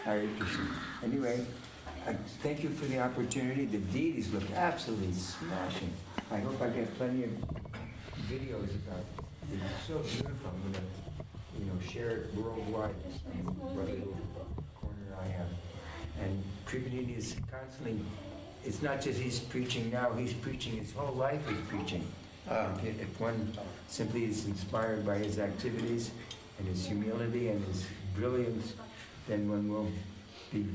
Very interesting. Anyway, thank you for the opportunity. The deities look absolutely smashing. I hope I get plenty of videos about it. It's so beautiful. I'm going to, share it worldwide. Whatever little corner I have. And Kripanidhi is constantly, it's not just he's preaching now, he's preaching his whole life, he's preaching. If one simply is inspired by his activities and his humility and his brilliance, then one will be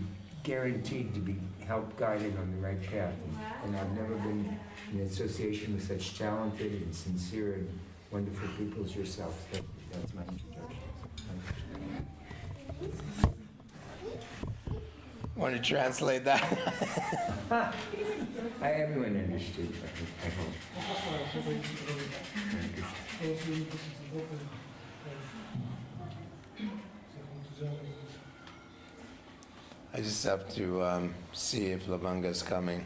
guaranteed to be helped guided on the right path. And I've never been in association with such talented and sincere and wonderful people as yourself. That's my introduction. Want to translate that? Everyone understood, I hope. I just have to see if Lavanga's coming.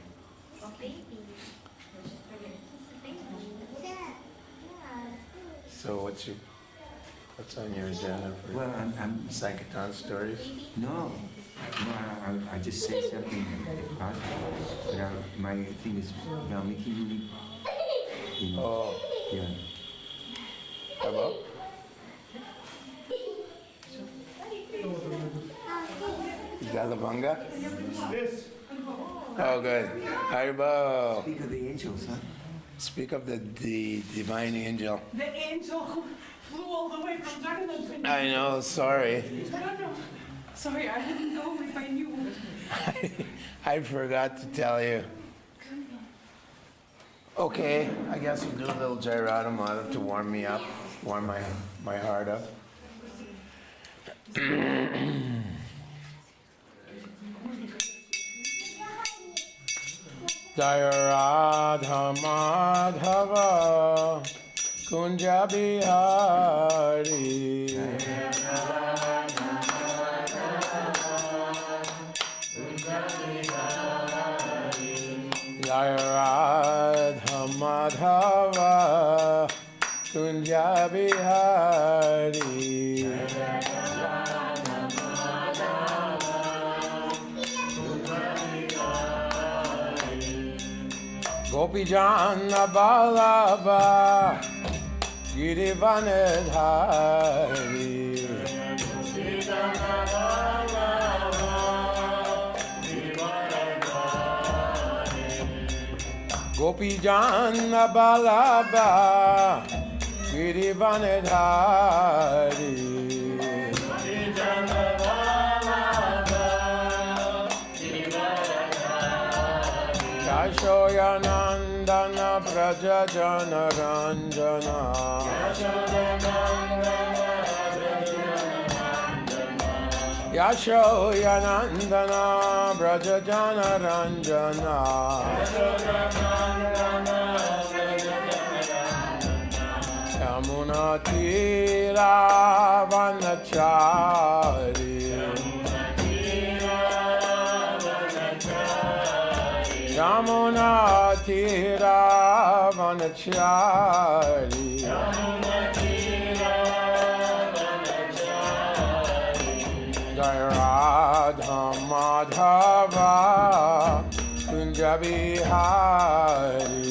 So what's on your agenda for I'm Sankirtan stories? No, I just say something positive. But my thing is now making you. Oh. Yeah. Hello? Is that Lavanga? Yes. Oh, good. Haribo. Speak of the angels, huh? Speak of the divine angel. The angel flew all the way from Jagannath. I know, sorry. No. Sorry, I didn't know if I knew. I forgot to tell you. Okay, I guess we'll do a little Jairadamata to warm me up, warm my heart up. Jaya Radha Madhava Kunja Bihari Jaya Radha Madhava Kunja Bihari Gopi Jana Balaba Girivanadhari Gopi Jana Balaba Girivanadhari Yashoyanandana Braja Jana Ranjana Yashoyanandana Braja Jana Ranjana Yamuna Tira Vanachari Yamuna Tira Vanachari Jaya Radha Madhava Kunja Bihari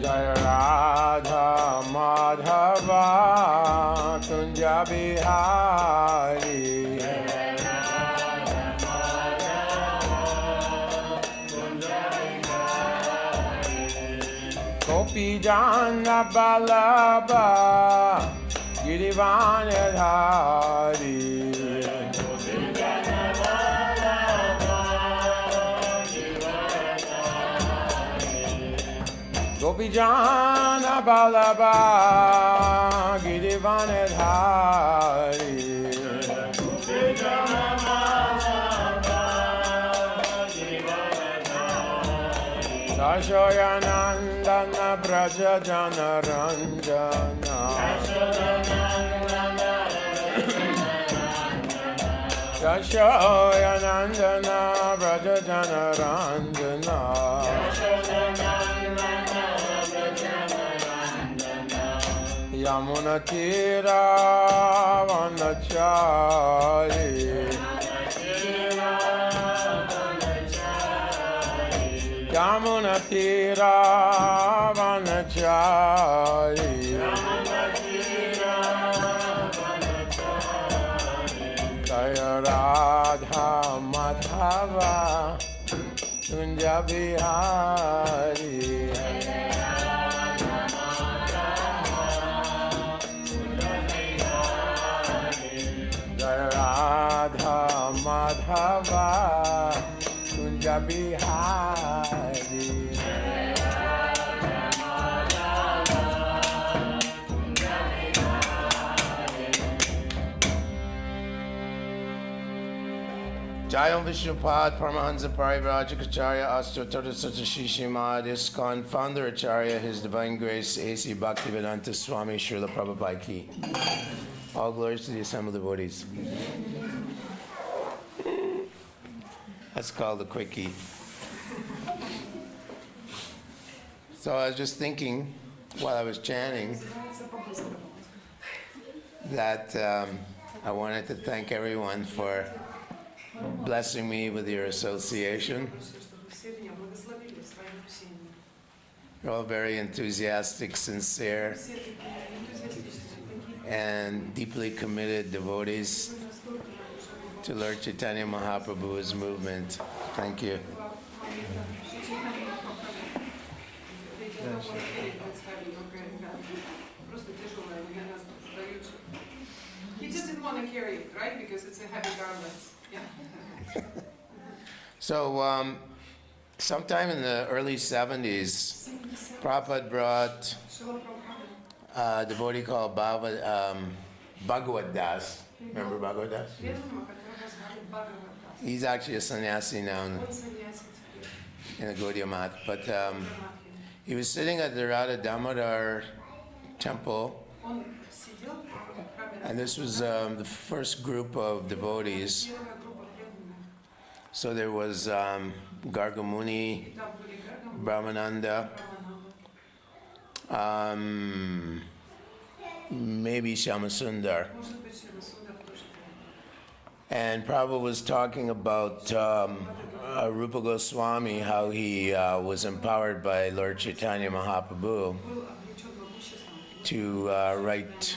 Jaya Radha Madhava Kunja Bihari Gopi Jana Balaba Girivanadhari Gopi Jana Balaba Girivanadhari Yashoyanandana Braja Jana Ranjana Yashoyanandana Braja Jana Ranjana Yamuna Tira Vanachari Yamuna Tira Vanachari Jaya Radha Madhava Kunja Bihari Jaya Radha Madhava Kunja Bihari Jayam Vishnupad Paramahansa Parivrajikacharya Astotata Satasishimad ISKCON Founder Acharya His Divine Grace A.C. Bhaktivedanta Swami Srila Prabhupada Ki. All glories to the assembled devotees. That's called a quickie. So I was just thinking while I was chanting that I wanted to thank everyone for blessing me with your association. You're all very enthusiastic, sincere, and deeply committed devotees to Lord Chaitanya Mahaprabhu's movement. Thank you. He just didn't want to carry it, right? Because it's a heavy garment. Yeah. So, sometime in the early 70s, Prabhupada brought a devotee called Bhagavad Das. Remember Bhagavad Das? He's actually a sannyasi now in a Gaudiya Math. But he was sitting at the Radha Damodar temple, and this was the first group of devotees. So there was Gargamuni, Brahmananda, maybe Shyamasundar. And Prabhupada was talking about Rupa Goswami, how he was empowered by Lord Chaitanya Mahaprabhu to write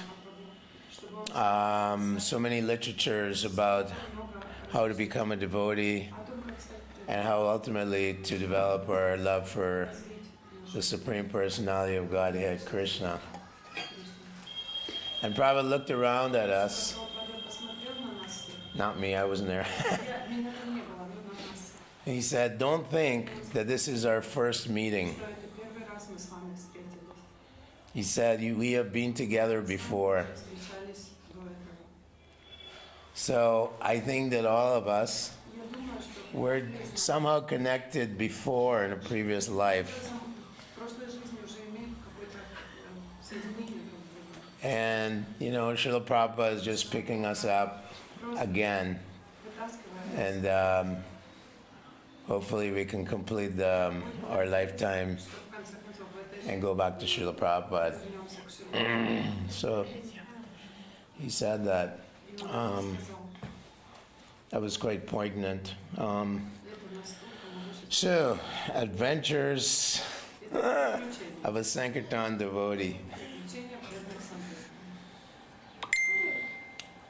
so many literatures about how to become a devotee and how ultimately to develop our love for the Supreme Personality of Godhead, Krishna. And Prabhupada looked around at us. Not me, I wasn't there. He said, don't think that this is our first meeting. He said, we have been together before. So I think that all of us were somehow connected before in a previous life. And, Srila Prabhupada is just picking us up again. And hopefully we can complete our lifetime and go back to Srila Prabhupada. So he said that. That was quite poignant. So, adventures of a Sankirtan devotee.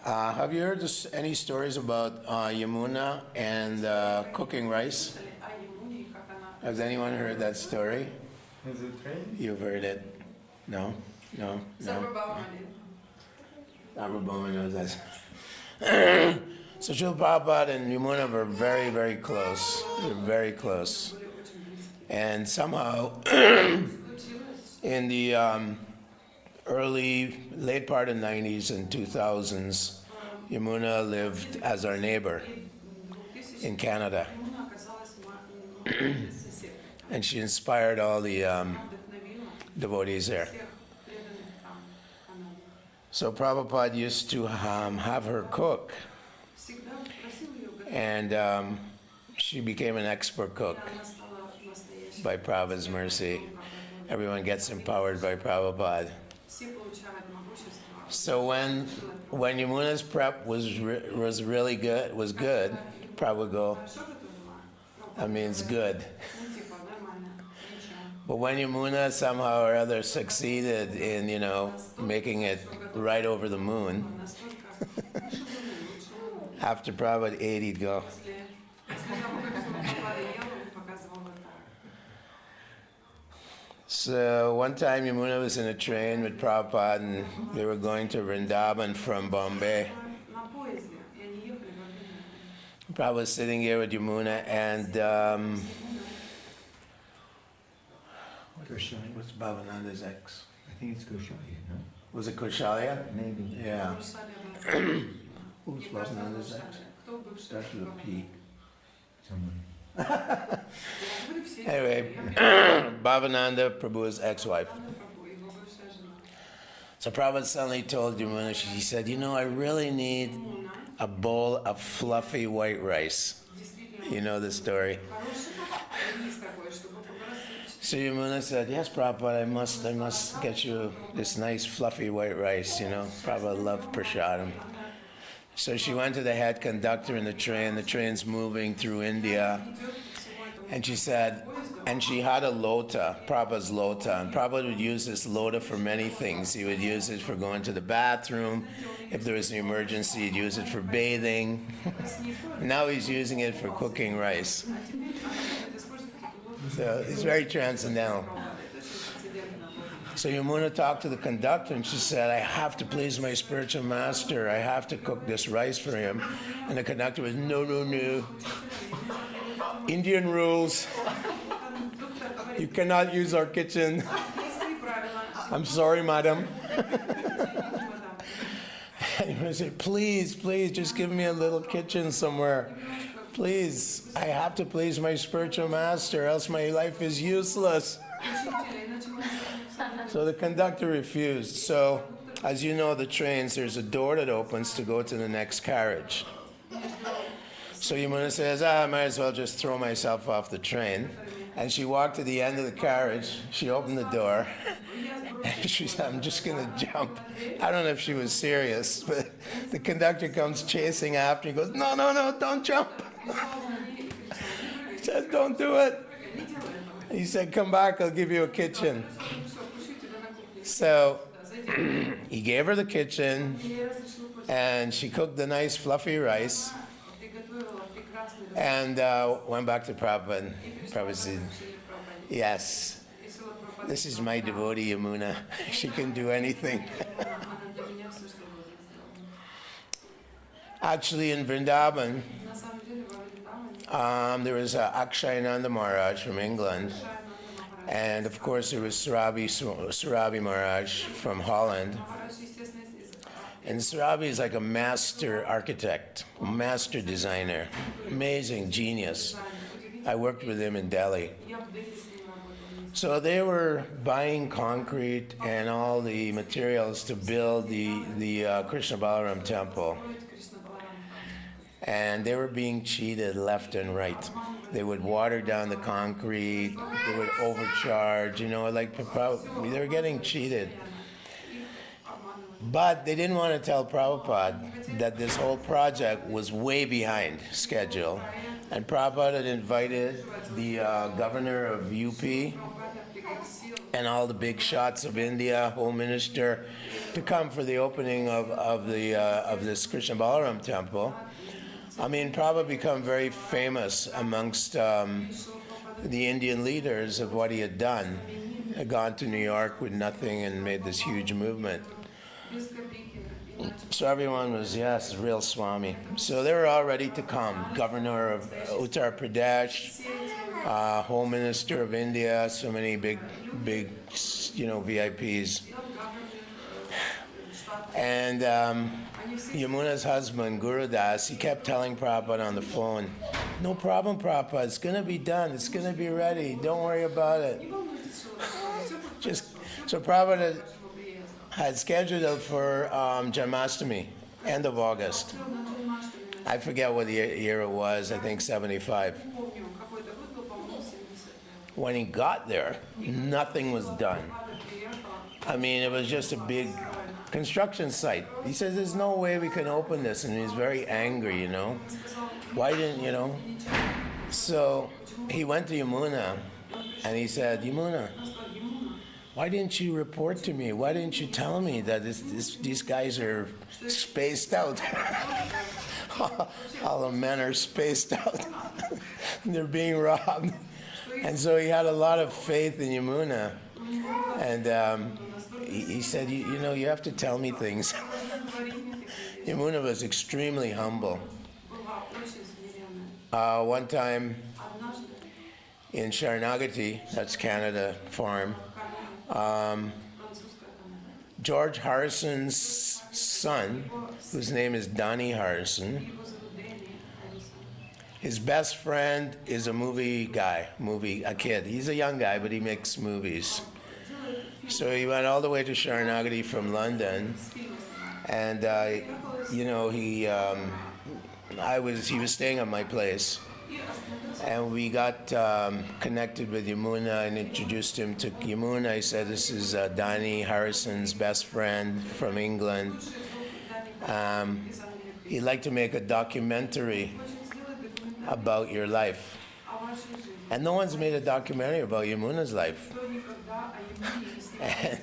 Have you heard any stories about Yamuna and cooking rice? Has anyone heard that story? Is it trained? You've heard it? No? Sarvabhauma knows that. So Srila Prabhupada and Newman were very, very close. They were very close. And somehow, in the late part of the 90s and 2000s, Yamuna lived as our neighbor in Canada. And she inspired all the devotees there. So Prabhupada used to have her cook, and she became an expert cook by Prabhupada's mercy. Everyone gets empowered by Prabhupada. все получают могущество. So when Yamuna's prep was really good, Prabhupada would go, Хорошо готовила? that means good. Ну, типа, нормально, ничего. But when Yamuna somehow or other succeeded in, making it right over the moon, Настолько, лучше было. after Prabhupada ate, he'd go. После того, как Прабхупада ел, он показывал вот так. So one time Yamuna was in a train with Prabhupada and they were going to Vrindavan from Bombay. На поезде, и они ехали во время. Prabhupada was sitting here with Yamuna and Kushali. what's Bhavananda's ex? I think it's Kushali, no? Was it Kushalya? Maybe. Yeah. Нарушали бы. Who's Bhavananda's ex? Кто бывший? Starts with a P. Someone. Вы все Anyway, Bhavananda, Prabhu's ex-wife. его бывшая жена. So Prabhupada suddenly told Yamuna, she said, I really need a bowl of fluffy white rice. Действительно, You know the story. хороший рис такой, чтобы побросать. So Yamuna said, yes, Prabhupada, I must get you this nice fluffy white rice, Prabhupada loved prasadam. So she went to the head conductor in the train's moving through India, and she said, and she had a lota, Prabhupada's lota, and Prabhupada would use this lota for many things. He would use it for going to the bathroom. If there was an emergency, he'd use it for bathing. Now he's using it for cooking rice. So it's very transcendental. So Yamuna talked to the conductor and she said, I have to please my spiritual master. I have to cook this rice for him. And the conductor was, no. Indian rules. You cannot use our kitchen. I'm sorry, madam. And Yamuna said, please, just give me a little kitchen somewhere. Please, I have to please my spiritual master, else my life is useless. So the conductor refused. So, as you know, the trains, there's a door that opens to go to the next carriage. So Yamuna says, I might as well just throw myself off the train. And she walked to the end of the carriage. She opened the door. And she said, I'm just going to jump. I don't know if she was serious, but the conductor comes chasing after. He goes, no, don't jump. He says, don't do it. He said, come back, I'll give you a kitchen. So he gave her the kitchen, and she cooked the nice fluffy rice, and went back to Prabhupada. Prabhupada said, yes, this is my devotee Yamuna. She can do anything. Actually, in Vrindavan, there was Akshayananda Maharaj from England, and of course there was Surabi Maharaj from Holland. And Surabi is like a master architect, master designer, amazing genius. I worked with him in Delhi. So they were buying concrete and all the materials to build the Krishna Balaram temple. And they were being cheated left and right. They would water down the concrete, they would overcharge, they were getting cheated. But they didn't want to tell Prabhupada that this whole project was way behind schedule. And Prabhupada had invited the governor of UP and all the big shots of India, Home Minister, to come for the opening of this Krishna Balaram temple. Prabhupada became very famous amongst the Indian leaders of what he had done. He had gone to New York with nothing and made this huge movement. So everyone was, yes, real Swami. So they were all ready to come. Governor of Uttar Pradesh, Home Minister of India, so many big, VIPs. And Yamuna's husband, Guru Das, he kept telling Prabhupada on the phone, no problem, Prabhupada, it's going to be done, it's going to be ready, don't worry about it. So Prabhupada had scheduled it for Janmashtami, end of August. I forget what year it was, I think 75. When he got there, nothing was done. I mean, it was just a big construction site. He says, there's no way we can open this. And he was very angry, you know. Why didn't, you know? So he went to Yamuna and he said, Yamuna, why didn't you report to me? Why didn't you tell me that these guys are spaced out? All the men are spaced out. They're being robbed. And so he had a lot of faith in Yamuna. And he said, you know, you have to tell me things. Yamuna was extremely humble. One time in Sharanagati, that's Canada Farm, George Harrison's son, whose name is Donnie Harrison, his best friend is a a kid. He's a young guy, but he makes movies. So he went all the way to Sharanagati from London, and you know, he was staying at my place, and we got connected with Yamuna and introduced him to Yamuna. I said, this is Donnie Harrison's best friend from England. He'd like to make a documentary about your life. And no one's made a documentary about Yamuna's life. And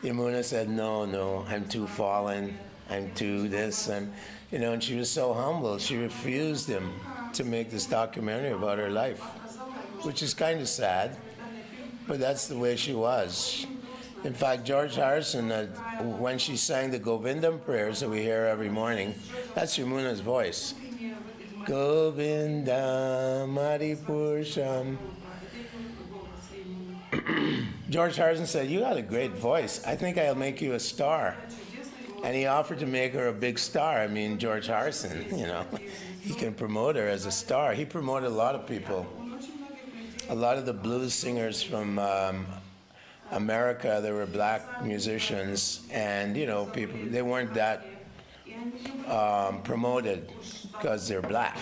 Yamuna said, no, I'm too fallen, I'm too this, and you know, and she was so humble, she refused him to make this documentary about her life, which is kind of sad, but that's the way she was. In fact, George Harrison, when she sang the Govindam prayers that we hear every morning, that's Yamuna's voice. Govindam Adipurusham. George Harrison said, you got a great voice. I think I'll make you a star. And he offered to make her a big star. I mean, George Harrison, you know, he can promote her as a star. He promoted a lot of people. A lot of the blues singers from America, they were black musicians, and, you know, people, they weren't that promoted because they're black.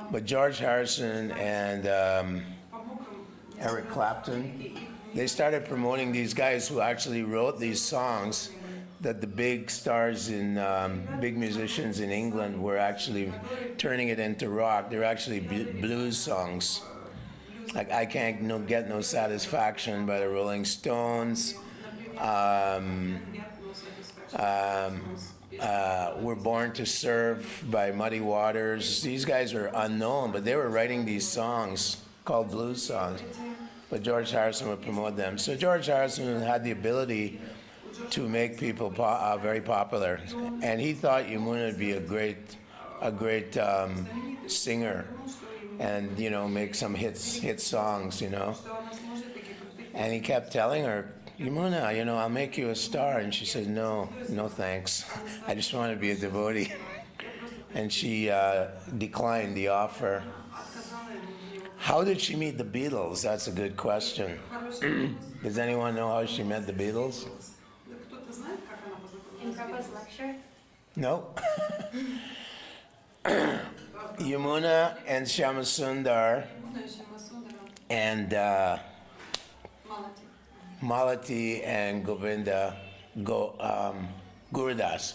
But George Harrison and Eric Clapton, they started promoting these guys who actually wrote these songs that the big stars in big musicians in England were actually turning it into rock. They're actually blues songs. Like I Can't Get No Satisfaction by the Rolling Stones. We're Born to Serve by Muddy Waters. These guys were unknown, but they were writing these songs called blues songs. But George Harrison would promote them. So George Harrison had the ability to make people very popular, and he thought Yamuna would be a great singer, and you know, make some hit songs, you know. And he kept telling her, Yamuna, you know, I'll make you a star, and she said, no thanks. I just want to be a devotee. And she declined the offer. How did she meet the Beatles? That's a good question. Does anyone know how she met the Beatles? In Prabhupada's lecture? No. Yamuna and Shyamasundar and Malati and Govinda Gurudas.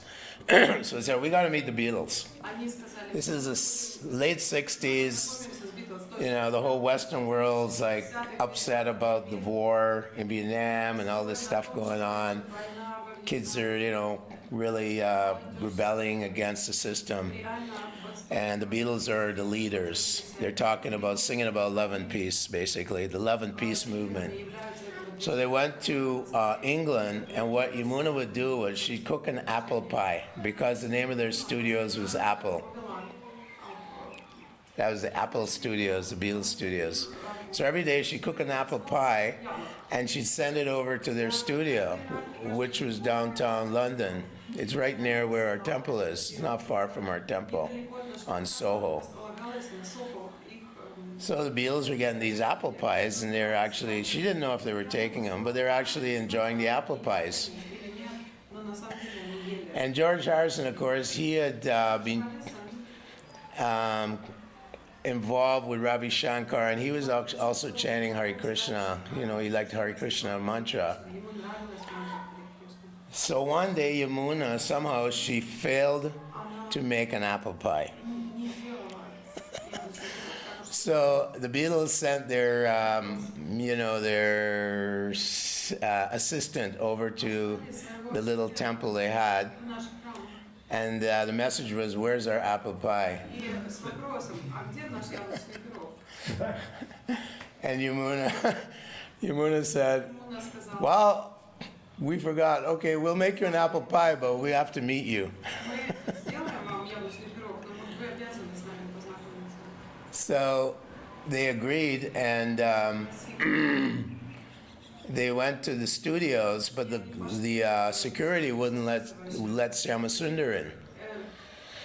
So they said, we got to meet the Beatles. This is the late 60s. You know, the whole Western world's like upset about the war in Vietnam and all this stuff going on. Kids are, you know, really rebelling against the system. And the Beatles are the leaders. They're singing about love and peace, basically, the love and peace movement. So they went to England, and what Yamuna would do was she'd cook an apple pie, because the name of their studios was Apple. That was the Apple Studios, the Beatles Studios. So every day she'd cook an apple pie, and she'd send it over to their studio, which was downtown London. It's right near where our temple is. It's not far from our temple on Soho. So the Beatles were getting these apple pies, and they're actually, she didn't know if they were taking them, but they're actually enjoying the apple pies. And George Harrison, of course, he had been involved with Ravi Shankar, and he was also chanting Hare Krishna. You know, he liked Hare Krishna mantra. Ему нравилась манtra Харе Кришна. So one day, Yamuna, somehow she failed to make an apple pie. Не сделала яблочный пирог. So the Beatles sent their, their assistant over to the little temple they had, В наш храм. and the message was, "Where's our apple pie?" И с вопросом, а где наш яблочный пирог? And Yamuna said, Муна сказала, "Well, we forgot. Okay, we'll make you an apple pie, but we have to meet you." мы сделаем вам яблочный пирог, но вы обязаны с нами познакомиться. So they agreed, and they went to the studios, but the security wouldn't let Shyamasundar in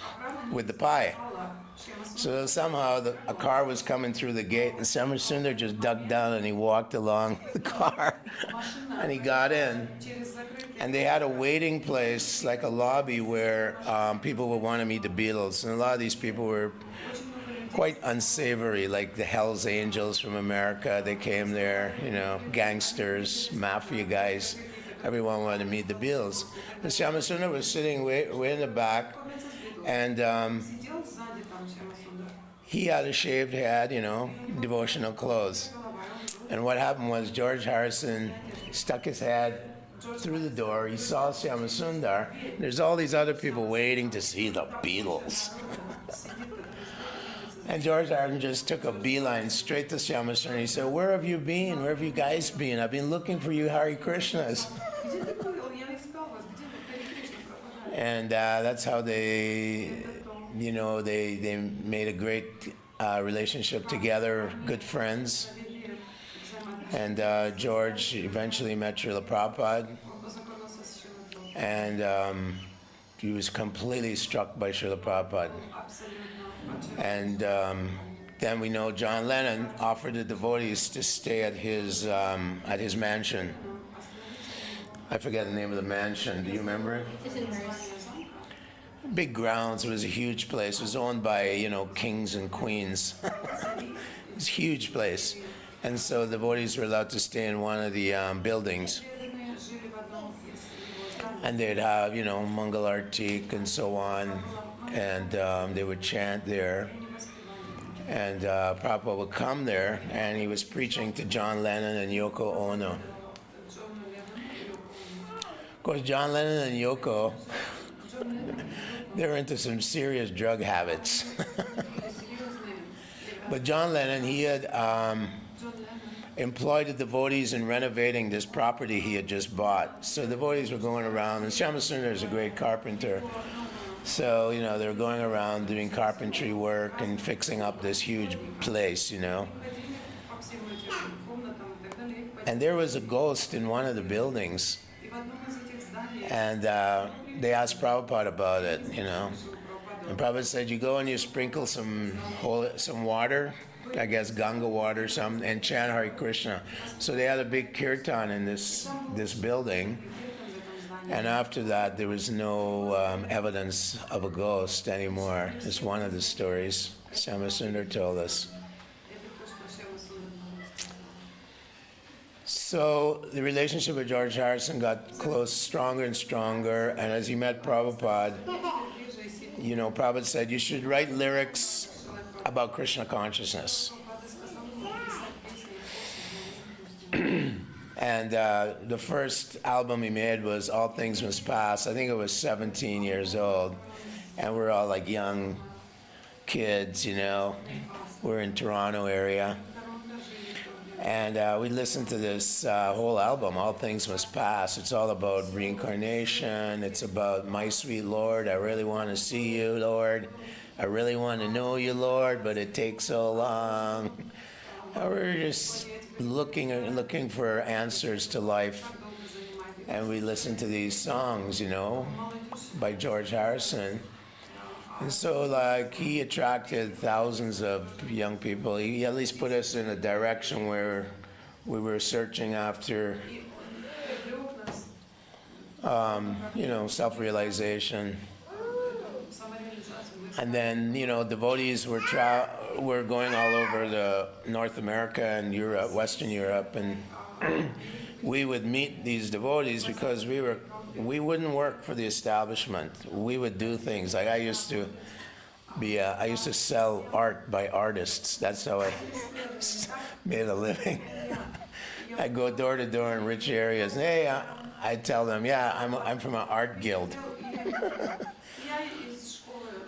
Охрана with the pie. сказала, чем So somehow a car was coming through the gate, and Shyamasundar just ducked down and he walked along the car, машина and he got in. через закрытый. And they had a waiting place, like a lobby, where people would want to meet the Beatles. And a lot of these people were Очень много людей. quite unsavory, like the Hells Angels from America. They came there, gangsters, mafia guys. Everyone wanted to meet the Beatles. And Shyamasundar was sitting way in the back, and Сидел сзади там Шьямасундар. he had a shaved head, devotional clothes. And what happened was George Harrison stuck his head through the door. He saw Shyamasundar. There's all these other people waiting to see the Beatles. And George Harrison just took a beeline straight to Shyamasundar. And he said, "Where have you been? Where have you guys been? I've been looking for you Hare Krishnas." Где ты был? Я искал вас. Где вы, Харе Кришна, пропадали? And that's how they made a great relationship together, good friends. Завели взаимоотношения. And George eventually met Srila Prabhupada, Он познакомился с Шримадом. and he was completely struck by Srila Prabhupada. Абсолютно. And then we know John Lennon offered the devotees to stay at his mansion. I forget the name of the mansion. Do you remember it? It's in hers. Big grounds. It was a huge place. It was owned by kings and queens. It was a huge place, and so the devotees were allowed to stay in one of the buildings, Преданные жили в одном из его зданий. and they'd have Mangal Artik and so on, and they would chant there. And Prabhupada would come there, and he was preaching to John Lennon and Yoko Ono. Of course, John Lennon and Yoko, they were into some serious drug habits. But John Lennon, he had employed the devotees in renovating this property he had just bought. So the devotees were going around, and Shyamasundar is a great carpenter. So, they were going around doing carpentry work and fixing up this huge place. And there was a ghost in one of the buildings. And they asked Prabhupada about it, And Prabhupada said, "You go and you sprinkle some water, I guess Ganga water or something, and chant Hare Krishna." So they had a big kirtan in this building. And after that, there was no evidence of a ghost anymore. It's one of the stories Shyamasundar told us. So the relationship with George Harrison got close, stronger and stronger. And as he met Prabhupada, Prabhupada said, "You should write lyrics about Krishna consciousness." And the first album he made was All Things Must Pass. I think it was 17 years old. And we're all like young kids, We're in Toronto area. And we listened to this whole album, All Things Must Pass. It's all about reincarnation. It's about, "My sweet Lord, I really want to see you, Lord. I really want to know you, Lord, but it takes so long." And we're just looking for answers to life. And we listened to these songs, by George Harrison. And so, he attracted thousands of young people. He at least put us in a direction where we were searching after, self-realization. And then, devotees were were going all over North America and Europe, Western Europe, and we would meet these devotees because we wouldn't work for the establishment. We would do things like I used to sell art by artists. That's how I made a living. I go door to door in rich areas. And, hey, I tell them, yeah, I'm from an art guild.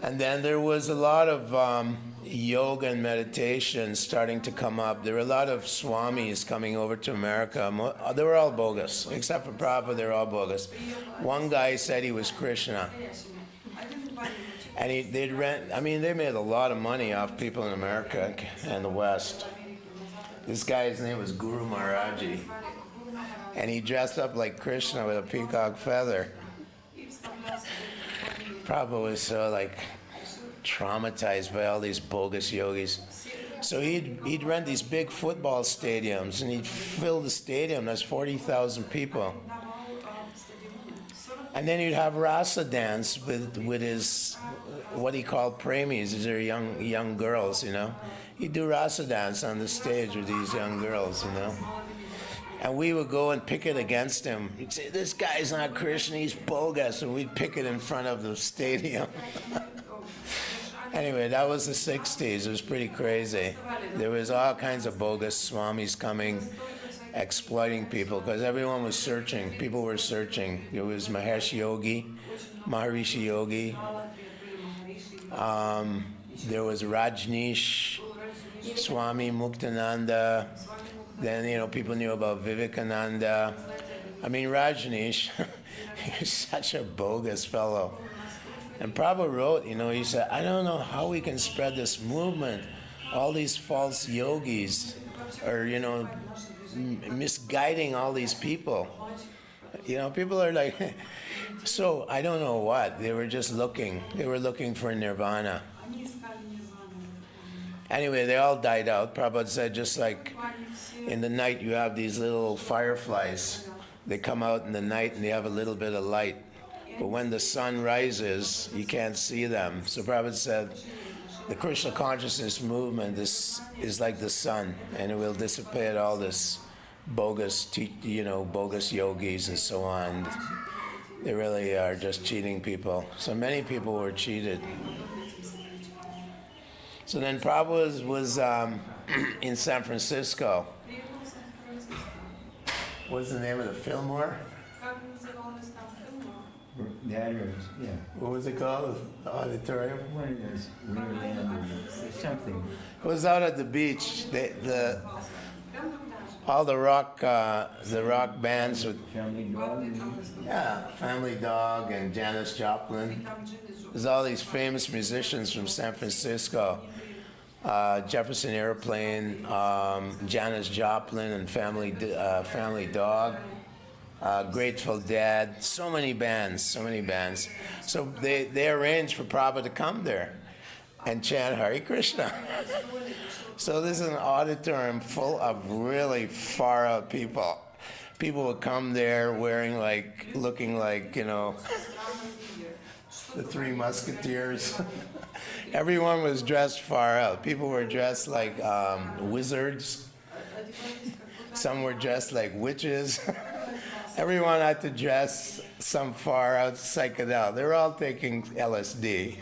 And then there was a lot of yoga and meditation starting to come up. There were a lot of swamis coming over to America. They were all bogus, except for Prabhupada. They were all bogus. One guy said he was Krishna, and they made a lot of money off people in America and the West. This guy's name was Guru Maharaji, and he dressed up like Krishna with a peacock feather. Prabhupada was so traumatized by all these bogus yogis. So he'd rent these big football stadiums, and he'd fill the stadium. There's 40,000 people. And then he'd have rasa dance with his, what he called premis. These are young girls, you know. He'd do rasa dance on the stage with these young girls, you know. And we would go and picket against him. He'd say, this guy's not Krishna, he's bogus. And we'd picket in front of the stadium. Anyway, that was the 60s. It was pretty crazy. There was all kinds of bogus swamis coming, exploiting people, because everyone was searching. People were searching. There was Maharishi Yogi. There was Rajneesh, Swami Muktananda. Then, people knew about Vivekananda. Rajneesh, he was such a bogus fellow. And Prabhupada wrote, he said, I don't know how we can spread this movement. All these false yogis are, misguiding all these people. People are like, so I don't know what. They were just looking. They were looking for nirvana. Anyway, they all died out. Prabhupada said, just like in the night you have these little fireflies. They come out in the night and they have a little bit of light. But when the sun rises, you can't see them. So Prabhupada said, the Krishna consciousness movement is like the sun, and it will dissipate all this bogus yogis and so on. They really are just cheating people. So many people were cheated. So then Prabhupada was in San Francisco. What's the name of the Fillmore? That is, yeah. What was it called? The auditorium? One of those Wonderland or something. It was out at the beach. All the rock bands with Family Dog. Family Dog and Janis Joplin. There's all these famous musicians from San Francisco. Jefferson Airplane, Janis Joplin, and Family Dog. Grateful Dead, so many bands. So they arranged for Prabhupada to come there and chant Hare Krishna. So this is an auditorium full of really far out people. People would come there looking like, the Three Musketeers. Everyone was dressed far out. People were dressed like wizards. Some were dressed like witches. Everyone had to dress some far out psychedelic. They were all taking LSD.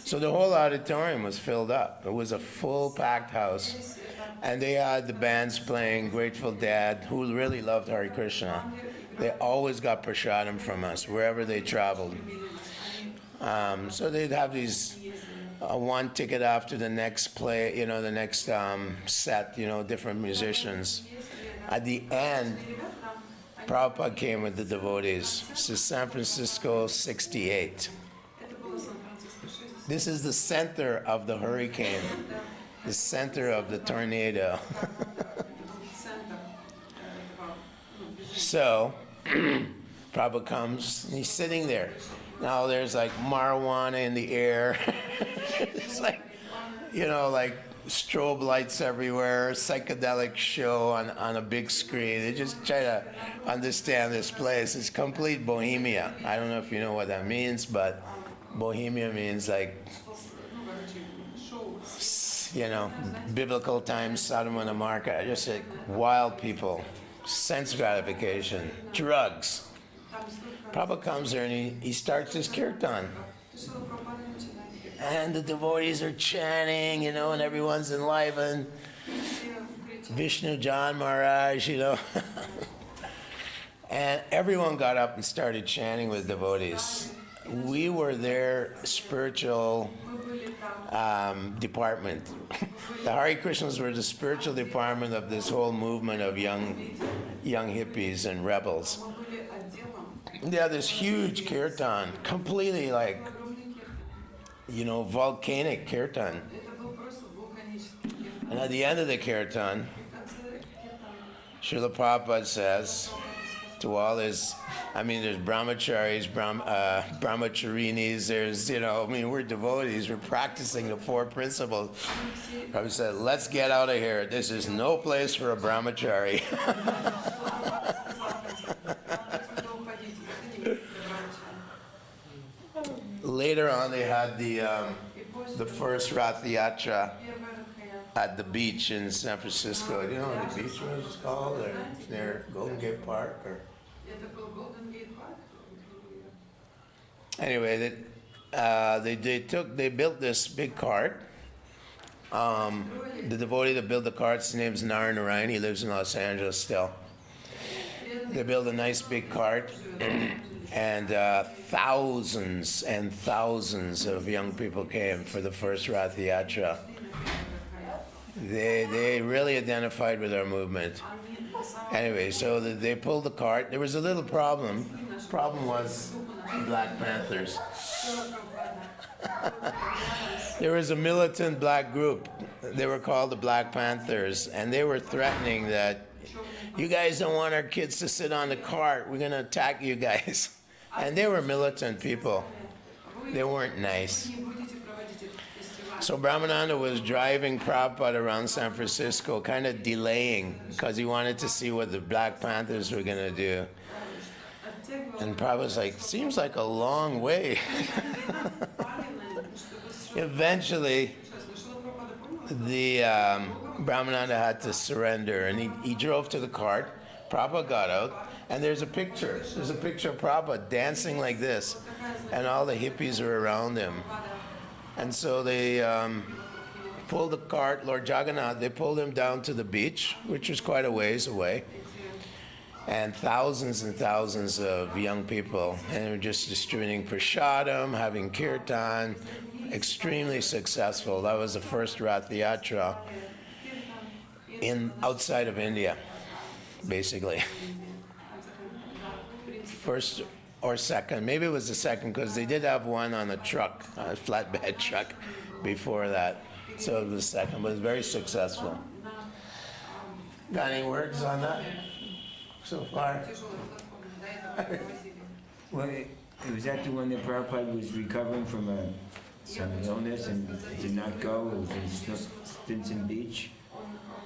So the whole auditorium was filled up. It was a full packed house. And they had the bands playing, Grateful Dead, who really loved Hare Krishna. They always got prasadam from us, wherever they traveled. So they'd have these one ticket after the next play, the next set, different musicians. At the end, Prabhupada came with the devotees. This is San Francisco, 68. This is the center of the hurricane, the center of the tornado. So, Prabhupada comes, and he's sitting there. Now there's marijuana in the air. It's like strobe lights everywhere, psychedelic show on a big screen. They just try to understand this place. It's complete bohemia. I don't know if you know what that means, but bohemia means biblical times, Sodom and Gomorrah, just like wild people, sense gratification, drugs. Prabhupada comes there and he starts his kirtan. And the devotees are chanting, and everyone's enlivened. Vishnu John Maharaj, And everyone got up and started chanting with devotees. We were their spiritual department. The Hare Krishnas were the spiritual department of this whole movement of young hippies and rebels. They had this huge kirtan, completely like, volcanic kirtan. And at the end of the kirtan, Srila Prabhupada says to all his, there's brahmacharis, brahmacharinis, there's, we're devotees, we're practicing the four principles. Prabhupada said, let's get out of here. This is no place for a brahmachari. Later on, they had the first Rath Yatra at the beach in San Francisco. Do you know what the beach was called? Or near Golden Gate Park? Or anyway, they built this big cart. The devotee that built the cart, his name's Narayan. He lives in Los Angeles still. They built a nice big cart, and thousands and thousands of young people came for the first Rath Yatra. They really identified with our movement. Anyway, so they pulled the cart. There was a little problem. Problem was Black Panthers. There was a militant black group. They were called the Black Panthers, and they were threatening that you guys don't want our kids to sit on the cart. We're going to attack you guys. And they were militant people. They weren't nice. So Brahmananda was driving Prabhupada around San Francisco, kind of delaying, because he wanted to see what the Black Panthers were going to do. And Prabhupada's like, seems like a long way. Eventually, the Brahmananda had to surrender, and he drove to the cart. Prabhupada got out, and there's a picture. There's a picture of Prabhupada dancing like this, and all the hippies are around him. And so they pulled the cart, Lord Jagannath, they pulled him down to the beach, which was quite a ways away. And thousands of young people, and they were just distributing prasadam, having kirtan, extremely successful. That was the first Rath Yatra outside of India, basically. First or second, maybe it was the second, because they did have one on a truck, a flatbed truck before that. So it was the second, but it was very successful. Got any words on that so far? Well, it was that the one that Prabhupada was recovering from some illness and did not go. It was in Stinson Beach.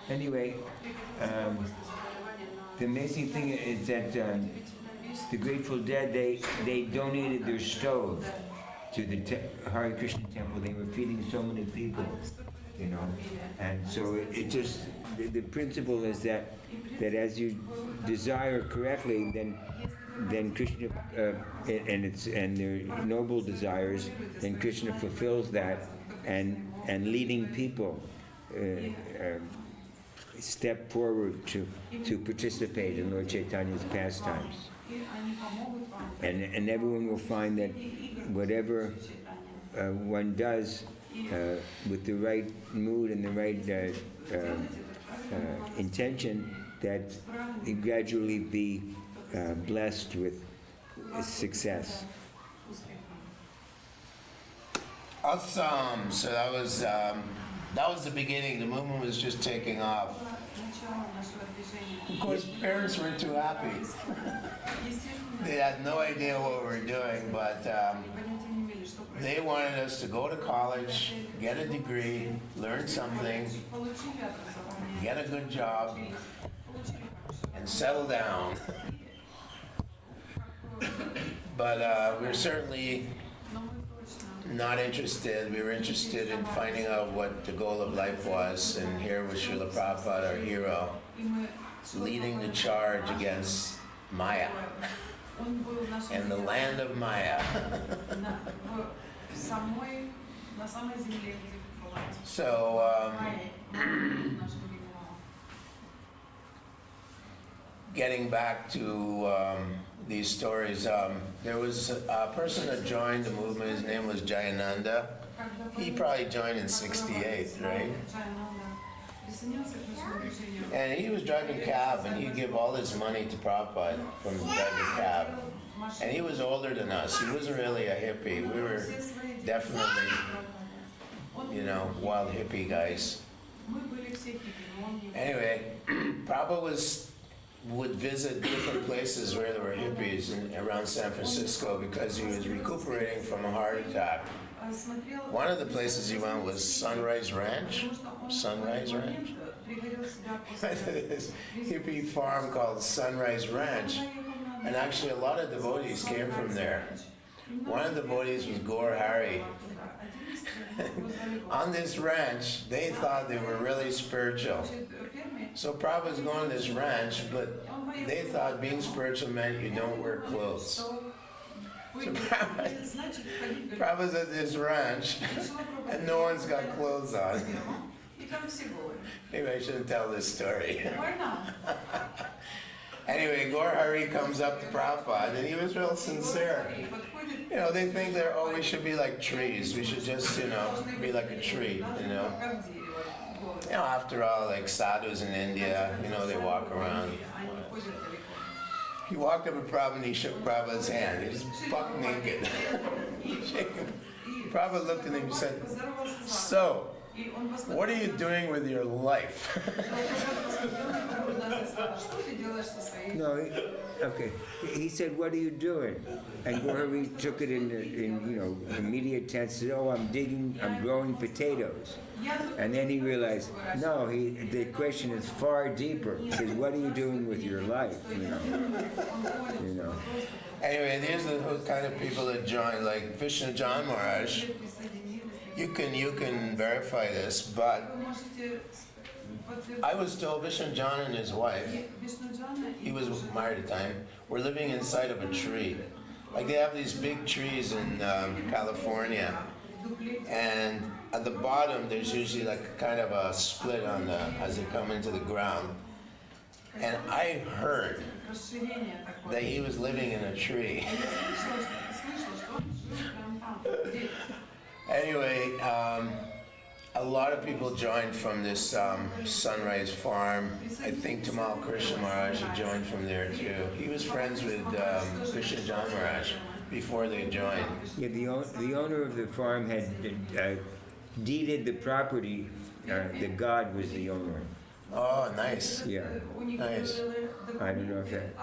Anyway, the amazing thing is that the Grateful Dead, they donated their stove to the Hare Krishna temple. They were feeding so many people, and so it just, the principle is that as you desire correctly, then Krishna and their noble desires, then Krishna fulfills that, and leading people step forward to participate in Lord Chaitanya's pastimes. And everyone will find that whatever one does with the right mood and the right intention, that you gradually be blessed with success. Awesome. So that was the beginning. The movement was just taking off. Of course, parents weren't too happy. They had no idea what we were doing, but they wanted us to go to college, get a degree, learn something, get a good job, and settle down. But we're certainly not interested. We were interested in finding out what the goal of life was, and here was Srila Prabhupada, our hero, leading the charge against Maya and the land of Maya. So, getting back to these stories, there was a person that joined the movement. His name was Jayananda. He probably joined in '68, right? And he was driving cab, and he'd give all his money to Prabhupada from driving cab. And he was older than us. He wasn't really a hippie. We were definitely, wild hippie guys. Anyway, Prabhupada would visit different places where there were hippies around San Francisco because he was recuperating from a heart attack. One of the places he went was Sunrise Ranch. Sunrise Ranch? This hippie farm called Sunrise Ranch. And actually a lot of devotees came from there. One of the devotees was Gaur Hari. On this ranch, they thought they were really spiritual. So Prabhupada's going to this ranch, but they thought being spiritual meant you don't wear clothes. So Prabhupada's at this ranch, and no one's got clothes on. Maybe I shouldn't tell this story. Why not? Anyway, Gaur Hari comes up to Prabhupada, and he was real sincere. They think we should be like trees. We should just, be like a tree, after all, like sadhus in India, they walk around. He walked up to Prabhupada and he shook Prabhupada's hand. He was buck naked. Prabhupada looked at him and said, "So, what are you doing with your life?" No, okay. He said, "What are you doing?" And Gauri took it in immediate tense. Said, "Oh, I'm growing potatoes." And then he realized, no, the question is far deeper. He says, "What are you doing with your life?" Anyway, these are the kind of people that join, like Vishnu John Maharaj. You can verify this, but I was told Vishnu John and his wife, he was married at the time, were living inside of a tree. Like they have these big trees in California, and at the bottom there's usually like kind of a split as they come into the ground. And I heard that he was living in a tree. Anyway, a lot of people joined from this Sunrise Farm. I think Tamal Krishna Maharaj had joined from there too. He was friends with Krishna John Maharaj before they joined. Yeah, the owner of the farm had deeded the property. The god was the owner. Oh, nice. Yeah. Nice. I don't know if that.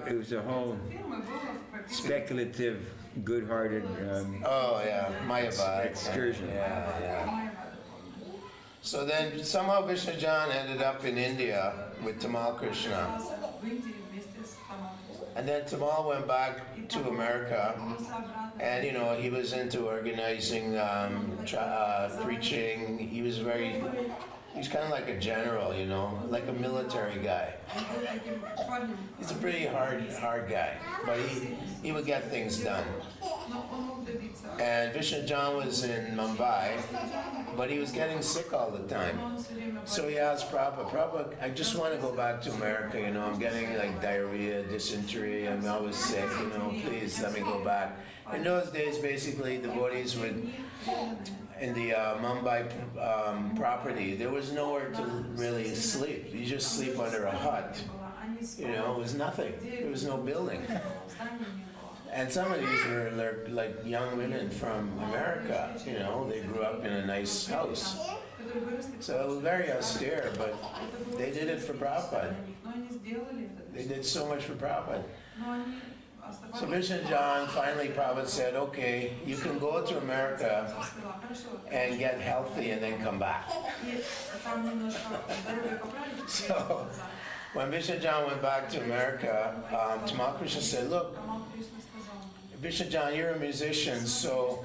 It was a whole speculative, good-hearted Mayapur excursion. Yeah. So then somehow Vishnu John ended up in India with Tamal Krishna. And then Tamal went back to America, and he was into organizing, preaching. He was kind of like a general, like a military guy. He's a pretty hard guy, but he would get things done. And Vishnu John was in Mumbai, but he was getting sick all the time. So he asked Prabhupada, "I just want to go back to America, I'm getting like diarrhea, dysentery, I'm always sick, please let me go back." In those days, basically, devotees would, in the Mumbai property, there was nowhere to really sleep. You just sleep under a hut. It was nothing. There was no building. And some of these were like young women from America, they grew up in a nice house. So it was very austere, but they did it for Prabhupada. They did so much for Prabhupada. So Vishnu John, finally Prabhupada said, "Okay, you can go to America and get healthy and then come back." So when Vishnu John went back to America, Tamal Krishna said, "Look, Bishop John, you're a musician, so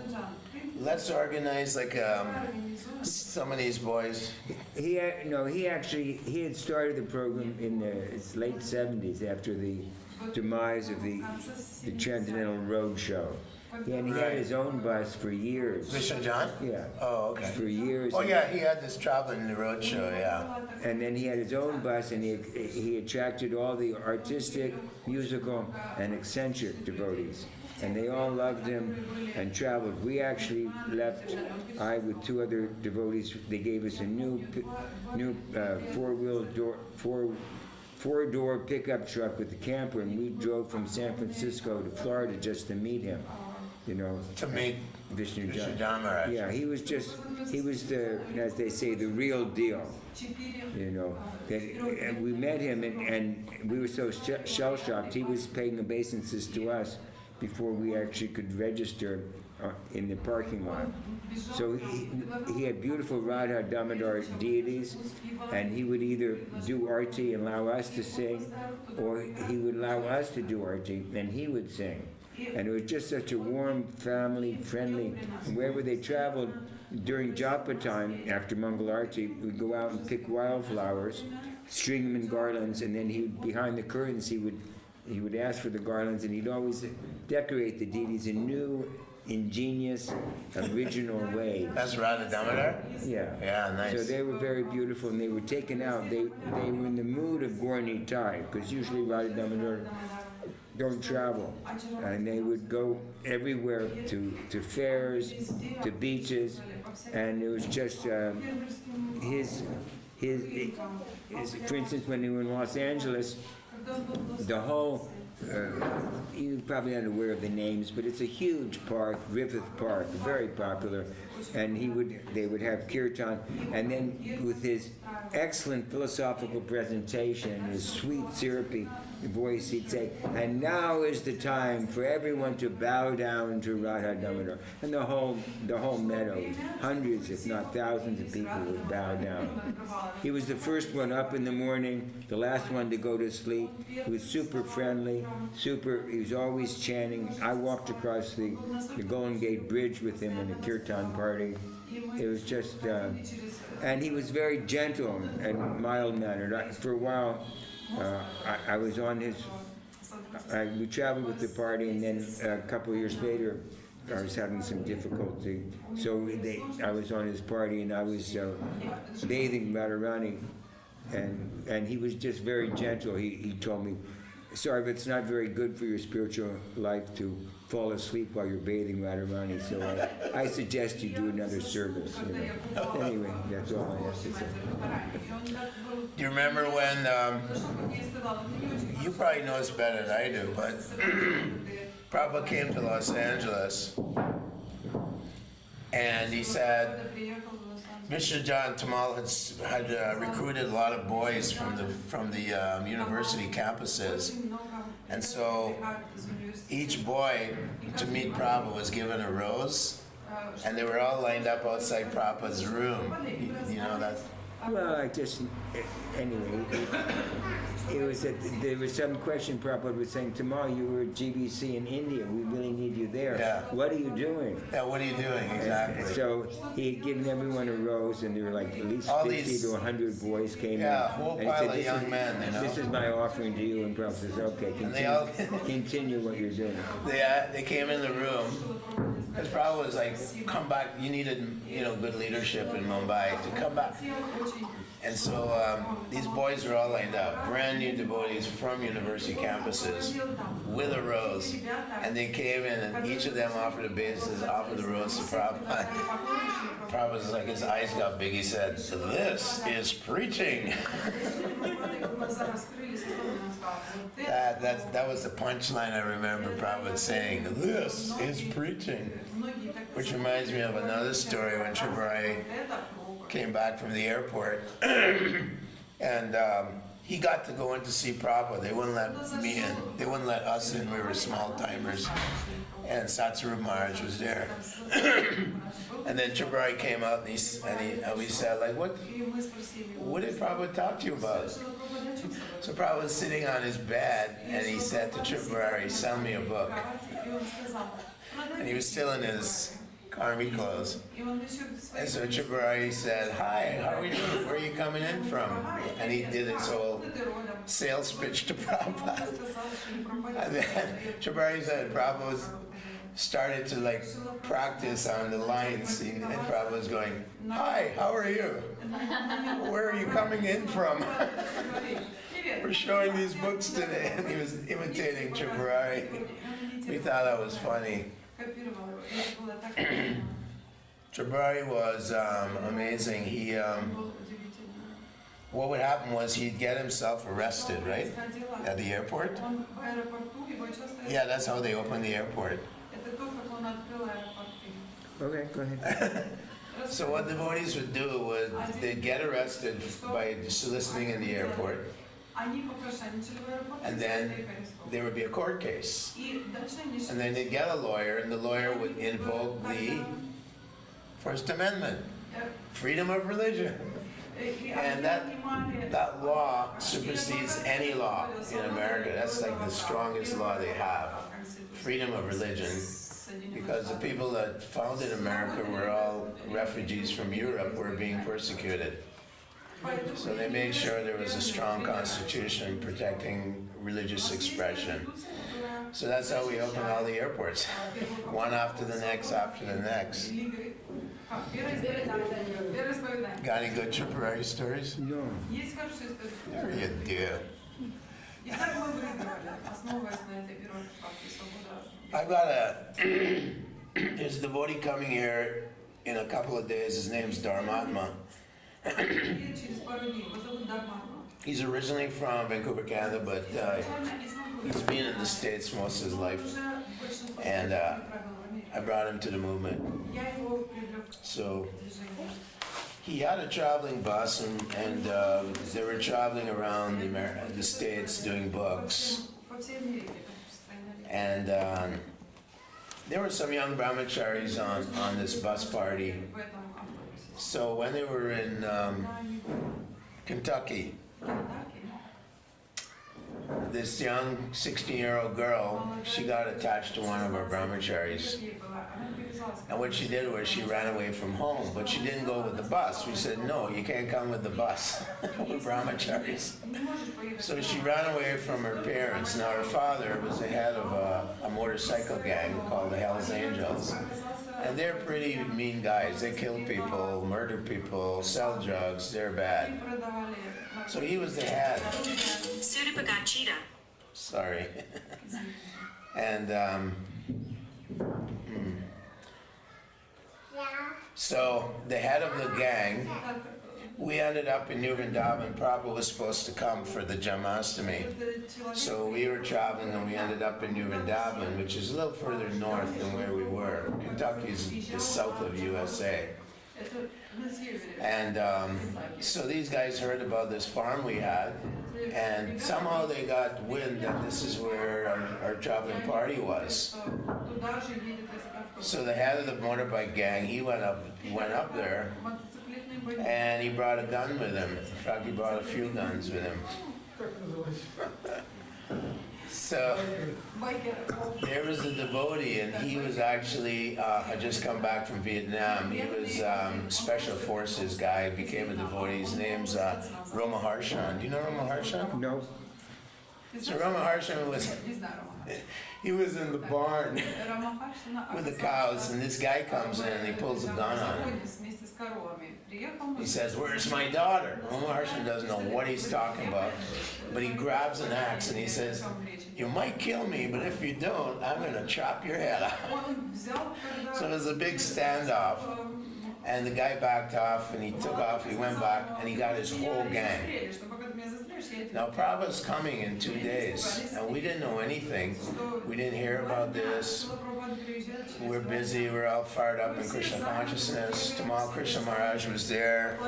let's organize like some of these boys. He had started the program in the late 70s after the demise of the Transcendental Road Show. And he had his own bus for years. Bishop John? Yeah. Oh, okay. For years. Oh, yeah, he had this traveling in the road show, yeah. And then he had his own bus, and he attracted all the artistic, musical, and eccentric devotees. And they all loved him and traveled. We actually left, I with two other devotees, they gave us a new four-door pickup truck with the camper, and we drove from San Francisco to Florida just to meet him, you know. To meet Vishnu Bishop John. John Maharaj. Yeah, he was the, as they say, the real deal, you know. And we met him, and we were so shell-shocked. He was paying obeisances to us before we actually could register in the parking lot. So he had beautiful Radha Damodar deities, and he would either do arti and allow us to sing, or he would allow us to do arti and he would sing. And it was just such a warm, family, friendly, and wherever they traveled during japa time, after Mangal Arti, we'd go out and pick wildflowers, string them in garlands, and then behind the curtains he would ask for the garlands, and he'd always decorate the deities in new, ingenious, original ways. That's Radha Damodar? Yeah. Yeah, nice. So they were very beautiful, and they were taken out. They were in the mood of Gorni Thai, because usually Radha Damodar don't travel, and they would go everywhere to fairs, to beaches, and it was just his. For instance, when they were in Los Angeles, the whole, you're probably not aware of the names, but it's a huge park, Griffith Park, very popular, and they would have kirtan, and then with his excellent philosophical presentation, his sweet, syrupy voice, he'd say, and now is the time for everyone to bow down to Radha Damodar. And the whole meadow, hundreds if not thousands of people would bow down. He was the first one up in the morning, the last one to go to sleep. He was super friendly, he was always chanting. I walked across the Golden Gate Bridge with him in a kirtan party. It was just, and he was very gentle and mild-mannered. For a while, I was on his, we traveled with the party, and then a couple of years later, I was having some difficulty. So I was on his party, and I was bathing Radharani, and he was just very gentle. He told me, Sarv, it's not very good for your spiritual life to fall asleep while you're bathing Radharani, so I suggest you do another service. You know. Anyway, that's all I have to say. Do you remember when, you probably know this better than I do, but Prabhupada came to Los Angeles, and he said, Mr. John Tamal had recruited a lot of boys from the university campuses, and so each boy to meet Prabhupada was given a rose, and they were all lined up outside Prabhupada's room. You know that? Well, anyway, there was some question Prabhupada was saying, Tamal, you were at GBC in India, we really need you there. Yeah. What are you doing? Yeah, what are you doing, exactly? So he had given everyone a rose, and there were like at least 50 to 100 boys came in. Yeah, a whole and pile of young men, you know. This is my offering to you, and Prabhupada says, okay, continue what you're doing. They came in the room, because Prabhupada was like, come back, you needed, good leadership in Mumbai to come back. And so these boys were all lined up, brand new devotees from university campuses with a rose. And they came in, and each of them offered the rose to Prabhupada. Prabhupada was like, his eyes got big, he said, this is preaching. That was the punchline I remember Prabhupada saying, this is preaching. Which reminds me of another story when Tripurai came back from the airport, and he got to go in to see Prabhupada. They wouldn't let me in. They wouldn't let us in. We were small timers. And Satsaru Maharaj was there. And then Tripurai came out, and we said, like, what did Prabhupada talk to you about? So Prabhupada was sitting on his bed and he said to Tripurari, sell me a book. And he was still in his army clothes. And so Tripurari said, hi, how are you doing? Where are you coming in from? And he did his whole sales pitch to Prabhupada. And then Tripurari said Prabhupada started to like practice on the lines, and Prabhupada was going, hi, how are you? Where are you coming in from? We're showing these books today. And he was imitating Tripurari. We thought that was funny. Tripurari was amazing. He, what would happen was he'd get himself arrested, right? At the airport. Yeah, that's how they opened the airport. Okay, go ahead. So what devotees would do was they'd get arrested by soliciting in the airport, and then there would be a court case. And then they'd get a lawyer, and the lawyer would invoke the First Amendment, freedom of religion. And that law supersedes any law in America. That's like the strongest law they have, freedom of religion. Because the people that founded America were all refugees from Europe who were being persecuted. So they made sure there was a strong constitution protecting religious expression. So that's how we opened all the airports, one after the next after the next. Got any good Tripurari stories? No. There you do. I've got there's a devotee coming here in a couple of days. His name's Dharmatma. He's originally from Vancouver, Canada, but he's been in the States most of his life. And I brought him to the movement. So he had a traveling bus, and they were traveling around the States doing books. And there were some young brahmacharis on this bus party. So when they were in Kentucky, this young 16-year-old girl, she got attached to one of our brahmacharis. And what she did was she ran away from home, but she didn't go with the bus. We said, no, you can't come with the bus. We're brahmacharis. So she ran away from her parents. Now her father was the head of a motorcycle gang called the Hells Angels. And they're pretty mean guys. They kill people, murder people, sell drugs. They're bad. So he was the head. Sorry. And so the head of the gang, we ended up in New Vrindavan. Prabhupada was supposed to come for the Janmashtami. So we were traveling and we ended up in New Vrindavan, which is a little further north than where we were. Kentucky is south of USA. And so these guys heard about this farm we had, and somehow they got wind that this is where our traveling party was. So the head of the motorbike gang, he went up there, and he brought a gun with him. In fact, he brought a few guns with him. So there was a devotee, and he was actually had just come back from Vietnam. He was special forces guy, became a devotee. His name's Roma Harshan. Do you know Roma Harshan? No. So Roma Harshan he was in the barn with the cows, and this guy comes in and he pulls a gun on him. He says, where's my daughter? Roma Harshan doesn't know what he's talking about, but he grabs an axe and he says, you might kill me, but if you don't, I'm going to chop your head off. So there's a big standoff, and the guy backed off, and he took off, he went back, and he got his whole gang. Now Prabhupada's coming in 2 days, and we didn't know anything. We didn't hear about this. We're busy, we're all fired up in Krishna consciousness. Tamal Krishna Maharaj was there,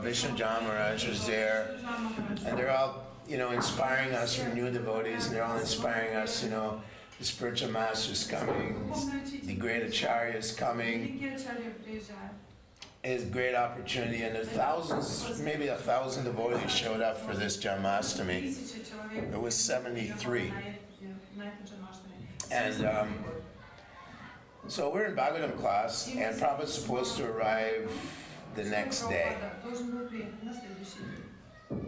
Vishnu John Maharaj was there, and they're all, inspiring us from new devotees, and they're all inspiring us, the spiritual master's coming, the great acharya is coming. is a great opportunity, and there's thousands, maybe 1,000 devotees showed up for this Janmashtami. It was 73. And so we're in Bhagavatam class, and Prabhupada's supposed to arrive the next day.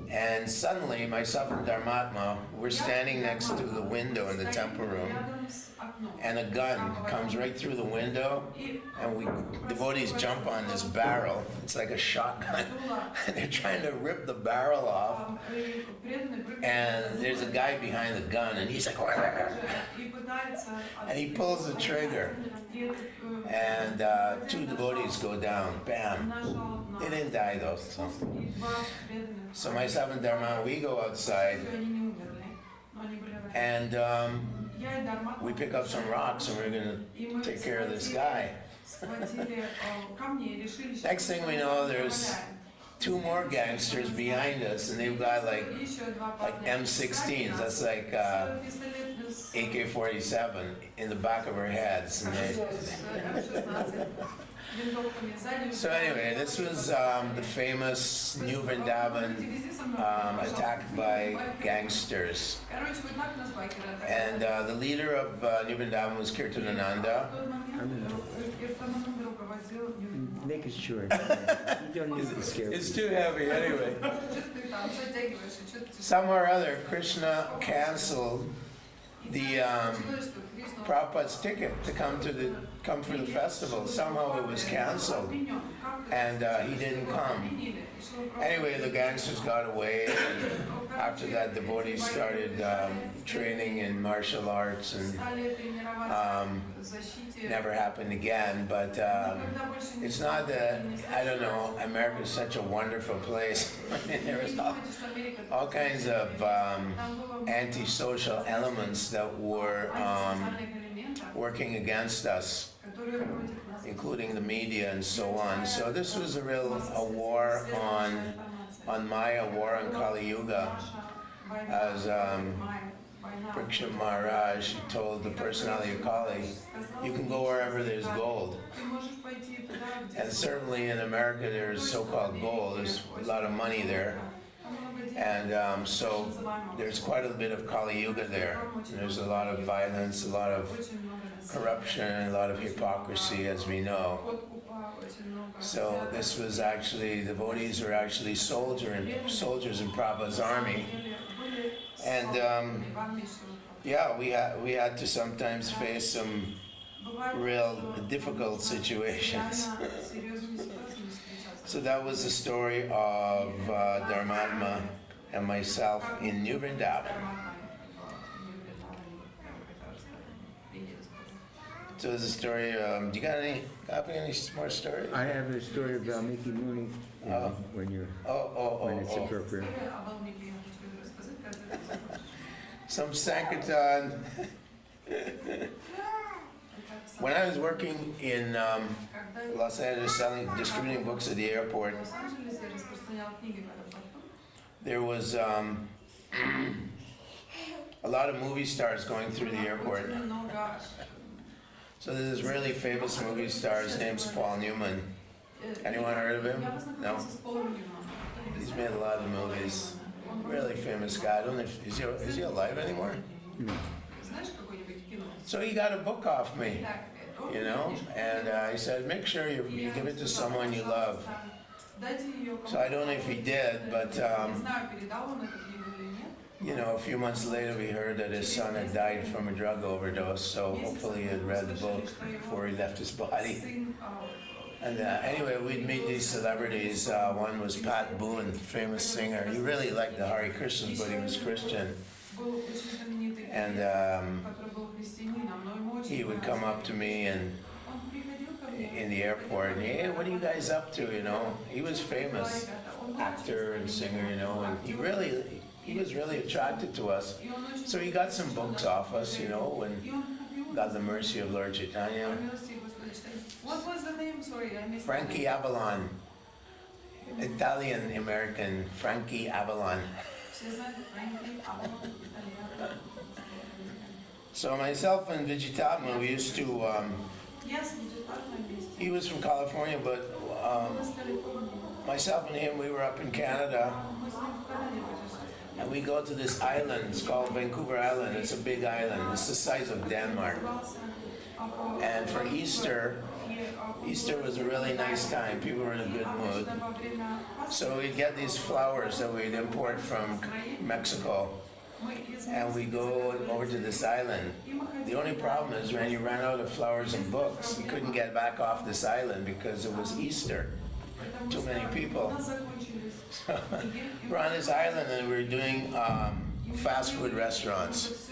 And suddenly, myself and Dharmatma, we're standing next to the window in the temple room, and a gun comes right through the window, and devotees jump on this barrel. It's like a shotgun, and they're trying to rip the barrel off, and there's a guy behind the gun, and he's like, and he pulls the trigger, and 2 devotees go down, bam. They didn't die though, so myself and Dharma, we go outside, and we pick up some rocks, and we're going to take care of this guy. Next thing we know, there's 2 more gangsters behind us, and they've got like M16s. That's like AK-47 in the back of our heads. And so anyway, this was the famous New Vrindavan attacked by gangsters. And the leader of New Vrindavan was Kirtanananda. Make it short. You don't need to scare It's too heavy anyway. Somehow or other, Krishna canceled the Prabhupada's ticket to come for the festival. Somehow it was canceled, and he didn't come. Anyway, the gangsters got away, and after that, devotees started training in martial arts, and never happened again. But it's not that, I don't know, America is such a wonderful place. I mean, there was all kinds of antisocial elements that were working against us, including the media and so on. So this was a war on Maya, a war on Kali Yuga. As Parikshit Maharaj told the personality of Kali, you can go wherever there's gold. And certainly in America there's so-called gold, there's a lot of money there. And so there's quite a bit of Kali Yuga there. There's a lot of violence, a lot of corruption, a lot of hypocrisy, as we know. So this was actually, devotees were actually soldiers in Prabhupada's army. And yeah, we had to sometimes face some real difficult situations. So that was the story of Dharmatma and myself in New Vrindavan. So there's a story, do you got any more stories? I have a story about Mickey Mooney when it's appropriate. Some Sankirtan. When I was working in Los Angeles distributing books at the airport, there was a lot of movie stars going through the airport. So there's this really famous movie star, his name's Paul Newman. Anyone heard of him? No? He's made a lot of movies. Really famous guy. I don't know if, is he alive anymore? No. So he got a book off me, you know, and he said, make sure you give it to someone you love. So I don't know if he did, but you know, a few months later we heard that his son had died from a drug overdose, so hopefully he had read the book before he left his body. And anyway, we'd meet these celebrities. One was Pat Boone, famous singer. He really liked the Hare Krishnas, but he was Christian. And he would come up to me and in the airport, and hey, what are you guys up to, you know? He was famous, actor and singer, you know, and he was really attracted to us. So he got some books off us, you know, and got the mercy of Lord Chaitanya. What was the name? Sorry, I missed. Frankie Avalon, Italian-American Frankie Avalon. So myself and Vijitatma, we used to, he was from California, but myself and him, we were up in Canada, and we go to this island. It's called Vancouver Island. It's a big island. It's the size of Denmark. And for Easter was a really nice time. People were in a good mood. So we'd get these flowers that we'd import from Mexico, and we go over to this island. The only problem is when you ran out of flowers and books, you couldn't get back off this island because it was Easter. Too many people. So we're on this island and we're doing fast food restaurants.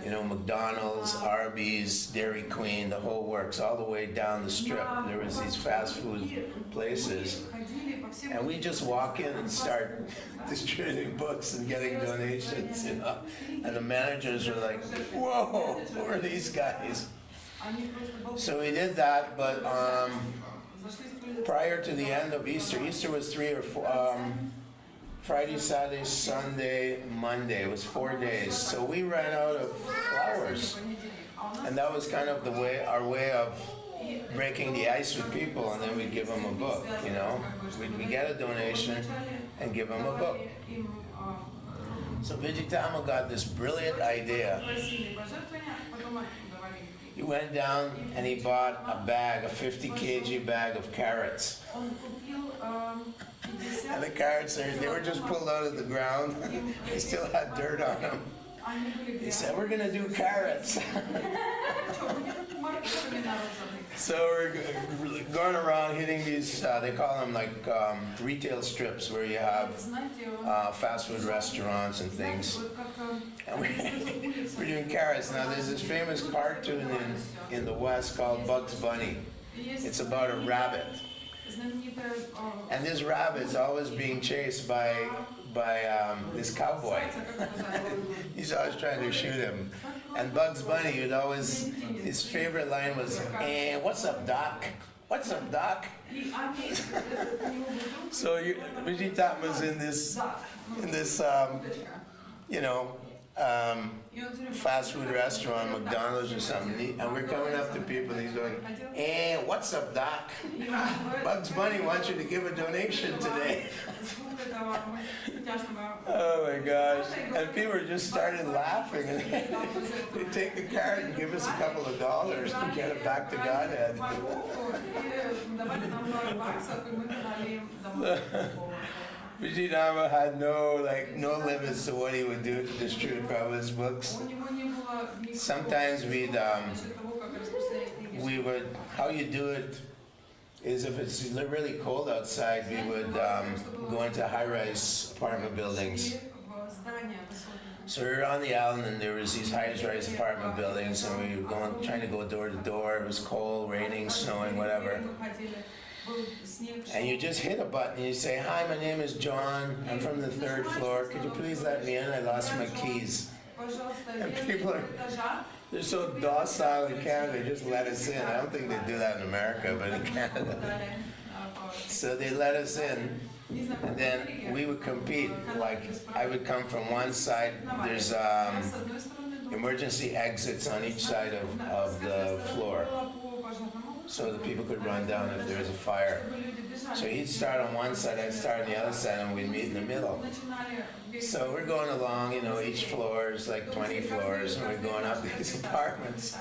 You know, McDonald's, Arby's, Dairy Queen, the whole works, all the way down the strip. There was these fast food places. And we just walk in and start distributing books and getting donations, you know. And the managers were like, whoa, who are these guys? So we did that, but prior to the end of Easter, Easter was 3 or 4, Friday, Saturday, Sunday, Monday. It was 4 days. So we ran out of flowers. And that was kind of our way of breaking the ice with people, and then we'd give them a book, you know. We'd get a donation and give them a book. So Vijitama got this brilliant idea. He went down and he bought a 50 kg bag of carrots. And the carrots, they were just pulled out of the ground. They still had dirt on them. He said, we're going to do carrots. So we're going around hitting these, they call them like retail strips where you have fast food restaurants and things. And we're doing carrots. Now there's this famous cartoon in the West called Bugs Bunny. It's about a rabbit. And this rabbit's always being chased by this cowboy. He's always trying to shoot him. And Bugs Bunny, his favorite line was, what's up, Doc? What's up, Doc? So Vijitama's in this fast food restaurant, McDonald's or something, and we're coming up to people and he's going, what's up, Doc? Bugs Bunny wants you to give a donation today. Oh my gosh. And people just started laughing, and they take the carrot and give us a couple of dollars and get it back to Godhead. Vijitama had no limits to what he would do to distribute Prabhupada's books. Sometimes we would, how you do it is if it's really cold outside, we would go into high-rise apartment buildings. So we were on the island and there was these high-rise apartment buildings and we were trying to go door to door. It was cold, raining, snowing, whatever. And you just hit a button and you say, hi, my name is John. I'm from the 3rd floor. Could you please let me in? I lost my keys. And people they're so docile in Canada, they just let us in. I don't think they do that in America, but in Canada. So they let us in, and then we would compete. Like, I would come from one side. There's emergency exits on each side of the floor, so the people could run down if there was a fire. So he'd start on one side, I'd start on the other side, and we'd meet in the middle. So we're going along, each floor is like 20 floors, and we're going up these apartments.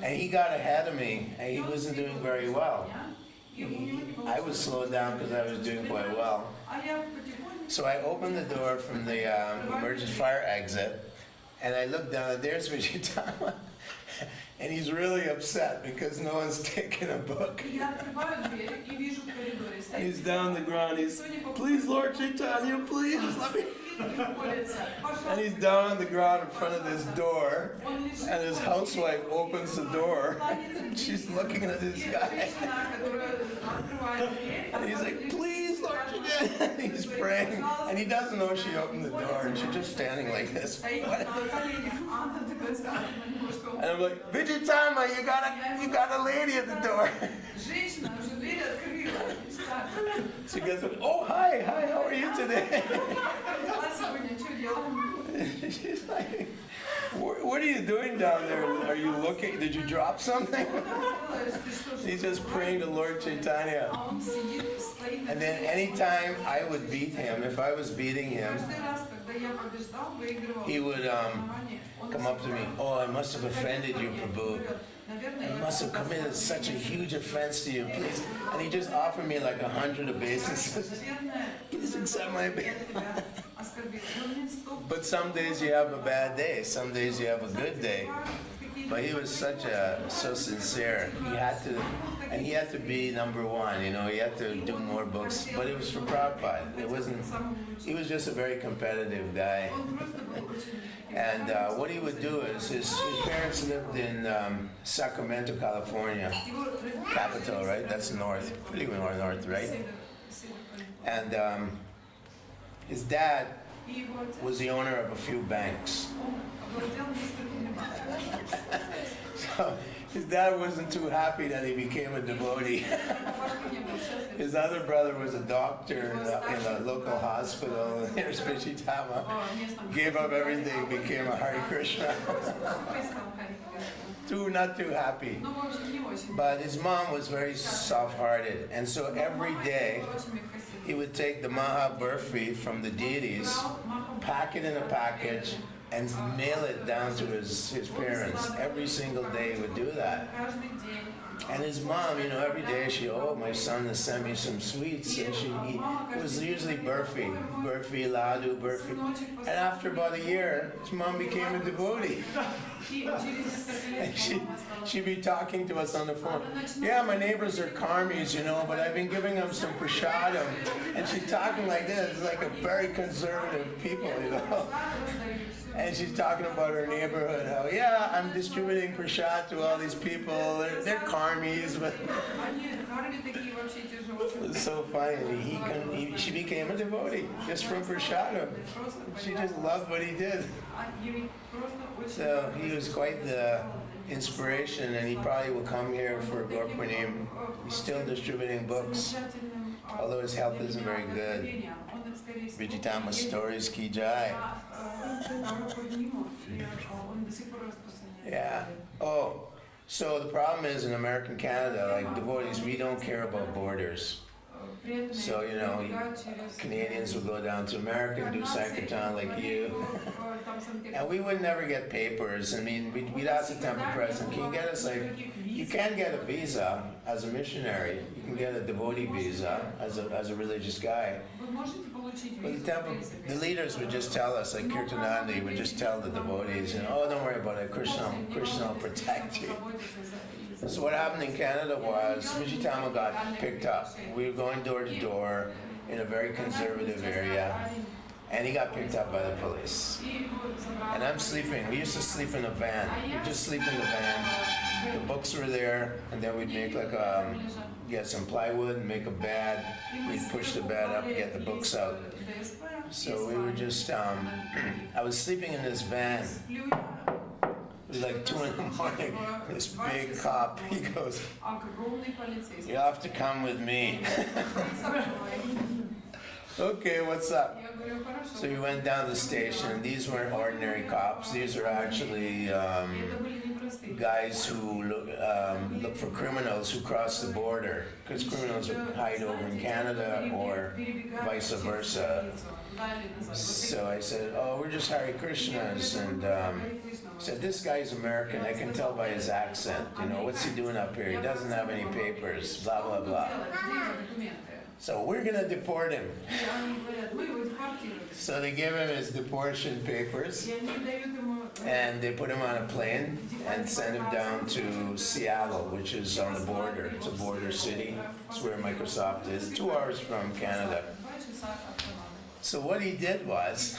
And he got ahead of me, and he wasn't doing very well. I was slowed down because I was doing quite well. So I opened the door from the emergency fire exit, and I looked down, and there's Vijitama. And he's really upset because no one's taken a book. And he's down the ground, please, Lord Chaitanya, please, just let me. And he's down on the ground in front of this door, and his housewife opens the door, and she's looking at this guy. And he's like, please, Lord Chaitanya. And he's praying, and he doesn't know she opened the door, and she's just standing like this. And I'm like, Vijitama, you got a lady at the door. She goes, oh, hi, how are you today? She's like, what are you doing down there? Are you looking? Did you drop something? He's just praying to Lord Chaitanya. And then anytime I would beat him, if I was beating him, he would come up to me. Oh, I must have offended you, Prabhu. I must have committed such a huge offense to you, please. And he just offered me like 100 obeisances. Please accept my obeisance. But some days you have a bad day. Some days you have a good day. But he was so sincere. He had to be number one, you know, he had to do more books. But it was for Prabhupada. He was just a very competitive guy. And what he would do is, his parents lived in Sacramento, California, capital, right? That's north, pretty north, right? And his dad was the owner of a few banks. So his dad wasn't too happy that he became a devotee. His other brother was a doctor in a local hospital near Spichitama. Gave up everything, became a Hare Krishna. Not too happy. But his mom was very soft-hearted, and so every day he would take the Maha Burfi from the deities, pack it in a package, and mail it down to his parents. Every single day he would do that. And his mom, you know, every day my son has sent me some sweets, and it was usually burfi, ladu, burfi. And after about a year, his mom became a devotee. And she'd be talking to us on the phone. Yeah, my neighbors are karmis, you know, but I've been giving them some prasadam. And she's talking like this, like a very conservative people, you know. And she's talking about her neighborhood, how, yeah, I'm distributing prasad to all these people. They're karmis, but it was so funny. She became a devotee just from prasadam. She just loved what he did. So he was quite the inspiration, and he probably will come here for Gaur-Purnim. He's still distributing books, although his health isn't very good. Vijitama Stories Ki Jai. Yeah. Oh, so the problem is in American Canada, like devotees, we don't care about borders. So, you know, Canadians will go down to America and do Sankirtan like you. And we would never get papers. I mean, we'd ask the temple president, can you get us, like, you can get a visa as a missionary. You can get a devotee visa as a religious guy. But the leaders would just tell us, like Kirtanandi would just tell the devotees, you know, oh, don't worry about it, Krishna will protect you. So what happened in Canada was Vijitama got picked up. We were going door to door in a very conservative area, and he got picked up by the police. And I'm sleeping. We used to sleep in a van. We'd just sleep in the van. The books were there, and then we'd make like get some plywood and make a bed. We'd push the bed up and get the books out. So we were just, I was sleeping in this van. It was like 2 in the morning. This big cop, he goes, you have to come with me. Okay, what's up? So we went down to the station, and these weren't ordinary cops. These are actually guys who look for criminals who cross the border, because criminals would hide over in Canada or vice versa. So I said, oh, we're just Hare Krishnas, and said, this guy's American, I can tell by his accent, you know, what's he doing up here? He doesn't have any papers, blah, blah, blah. So we're gonna deport him. So they give him his deportation papers, and they put him on a plane and send him down to Seattle, which is on the border. It's a border city. It's where Microsoft is, 2 hours from Canada. So what he did was,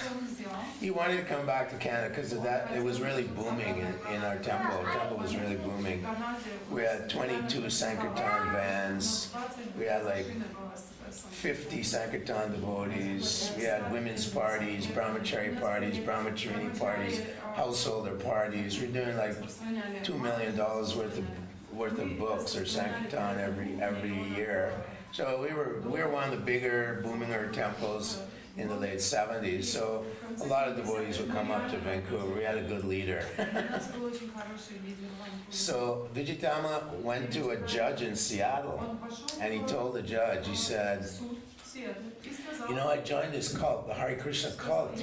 he wanted to come back to Canada because of that. It was really booming in our temple. Our temple was really booming. We had 22 Sankirtan vans. We had like 50 Sankirtan devotees. We had women's parties, brahmachari parties, householder parties. We're doing like $2 million worth of books or Sankirtan every year. So we were one of the bigger, boominger temples in the late 70s. So a lot of devotees would come up to Vancouver. We had a good leader. So Vijitama went to a judge in Seattle, and he told the judge, he said, you know, I joined this cult, the Hare Krishna cult,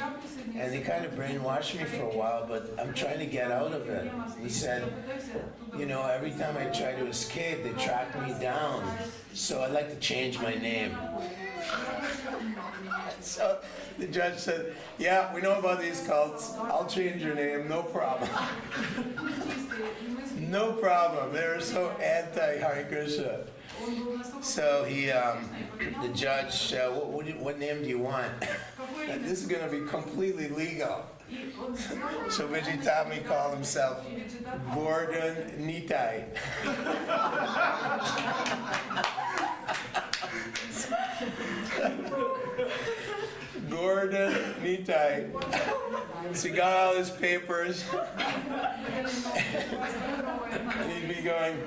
and they kind of brainwashed me for a while, but I'm trying to get out of it. He said, you know, every time I try to escape, they track me down, so I'd like to change my name. So the judge said, yeah, we know about these cults. I'll change your name, no problem. No problem. They were so anti-Hare Krishna. So the judge, what name do you want? This is going to be completely legal. So Vijitami called himself Gordon Nitai. Gordon Nitai. So he got all his papers. And he'd be going,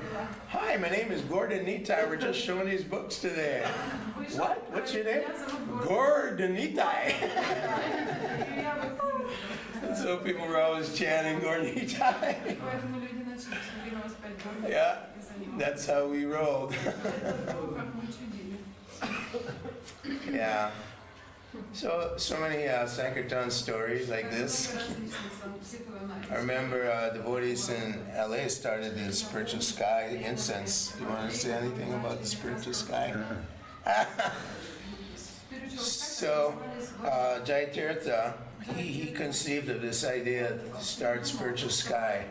hi, my name is Gordon Nitai. We're just showing these books today. What? What's your name? Gordon Nitai. So people were always chanting Gordon Nitai. Yeah, that's how we rolled. Yeah. So many Sankirtan stories like this. I remember devotees in LA started the spiritual sky incense. You want to say anything about the spiritual sky? So Jayatirtha, he conceived of this idea to start spiritual sky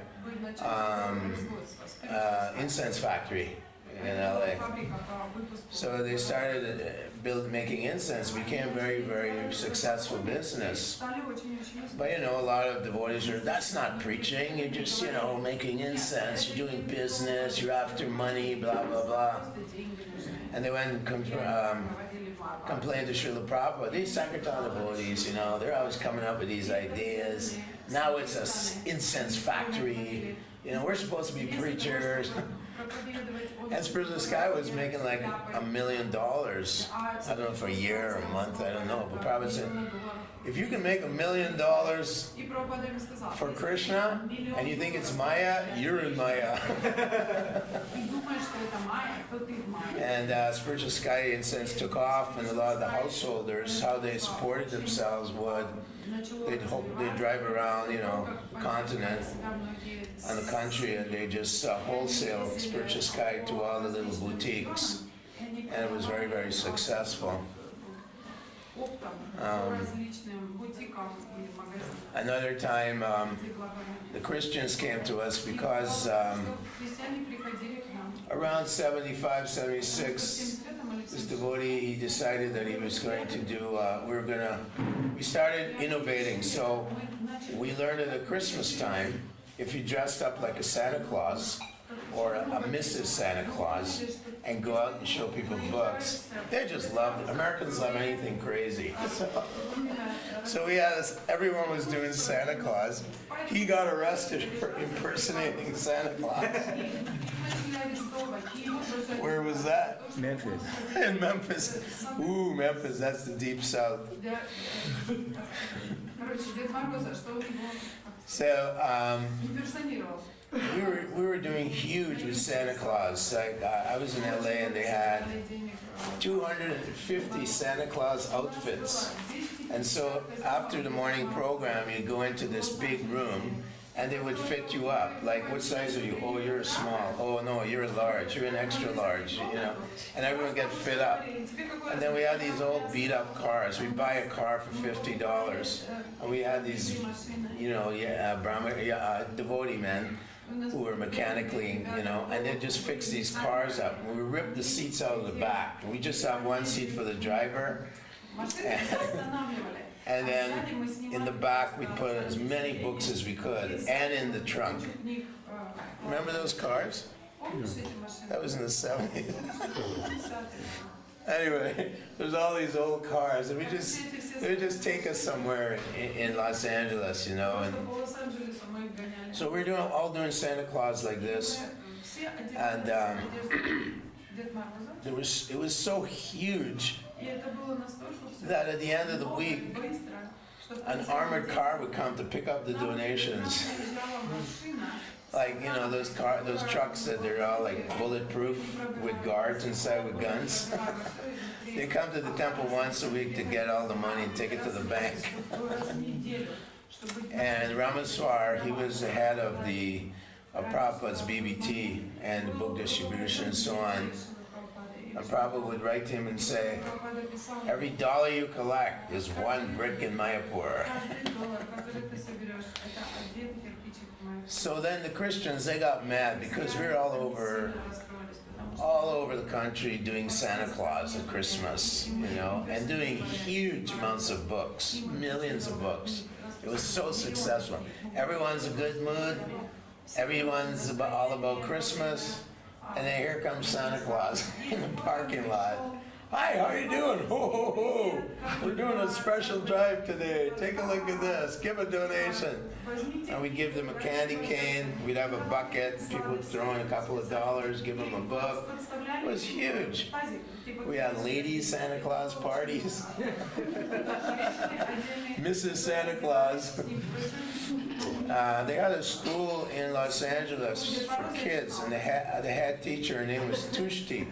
incense factory in LA. So they started making incense, became very, very successful business. But you know, a lot of devotees are, that's not preaching, you're just, you know, making incense, you're doing business, you're after money, blah, blah, blah. And they went and complained to Srila Prabhupada. These Sankirtan devotees, you know, they're always coming up with these ideas. Now it's an incense factory. You know, we're supposed to be preachers. And Spiritual Sky was making like $1 million. I don't know, for a year or a month, I don't know. But Prabhupada said, if you can make $1 million for Krishna and you think it's Maya, you're in Maya. And Spiritual Sky incense took off, and a lot of the householders, how they supported themselves would, they'd drive around, you know, the continent and the country, and they just wholesale Spiritual Sky to all the little boutiques, and it was very, very successful. Another time, the Christians came to us because around 75, 76, this devotee, he decided that he was going to do, we started innovating. So we learned at the Christmas time, if you dressed up like a Santa Claus or a Mrs. Santa Claus and go out and show people books, they just loved it. Americans love anything crazy. So we had this, everyone was doing Santa Claus. He got arrested for impersonating Santa Claus. Where was that? Memphis. In Memphis. Ooh, Memphis, that's the deep south. So we were doing huge with Santa Claus. Like I was in LA and they had 250 Santa Claus outfits. And so after the morning program, you'd go into this big room and they would fit you up. Like, what size are you? Oh, you're a small. Oh, no, you're a large. You're an extra large, you know. And everyone get fit up. And then we had these old beat-up cars. We'd buy a car for $50. And we had these, you know, devotee men who were mechanically, you know, and they'd just fix these cars up. We would rip the seats out of the back. We just have one seat for the driver. And then in the back, we put as many books as we could, and in the trunk. Remember those cars? That was in the 70s. Anyway, there's all these old cars, and they would just take us somewhere in Los Angeles, you know. And so we're all doing Santa Claus like this, and it was so huge that at the end of the week, an armored car would come to pick up the donations. Like, you know, those trucks that they're all like bulletproof with guards inside with guns. They come to the temple once a week to get all the money and take it to the bank. And Ramaswar, he was the head of Prabhupada's BBT and the book distribution and so on. And Prabhupada would write to him and say, every dollar you collect is one brick in Mayapur. So then the Christians, they got mad because we were all over the country doing Santa Claus at Christmas, you know, and doing huge amounts of books, millions of books. It was so successful. Everyone's in a good mood. Everyone's all about Christmas. And then here comes Santa Claus in the parking lot. Hi, how are you doing? Ho, ho, ho. We're doing a special drive today. Take a look at this. Give a donation. And we'd give them a candy cane. We'd have a bucket. People would throw in a couple of dollars, give them a book. It was huge. We had ladies Santa Claus parties. Mrs. Santa Claus. They had a school in Los Angeles for kids, and the head teacher, her name was Tushti.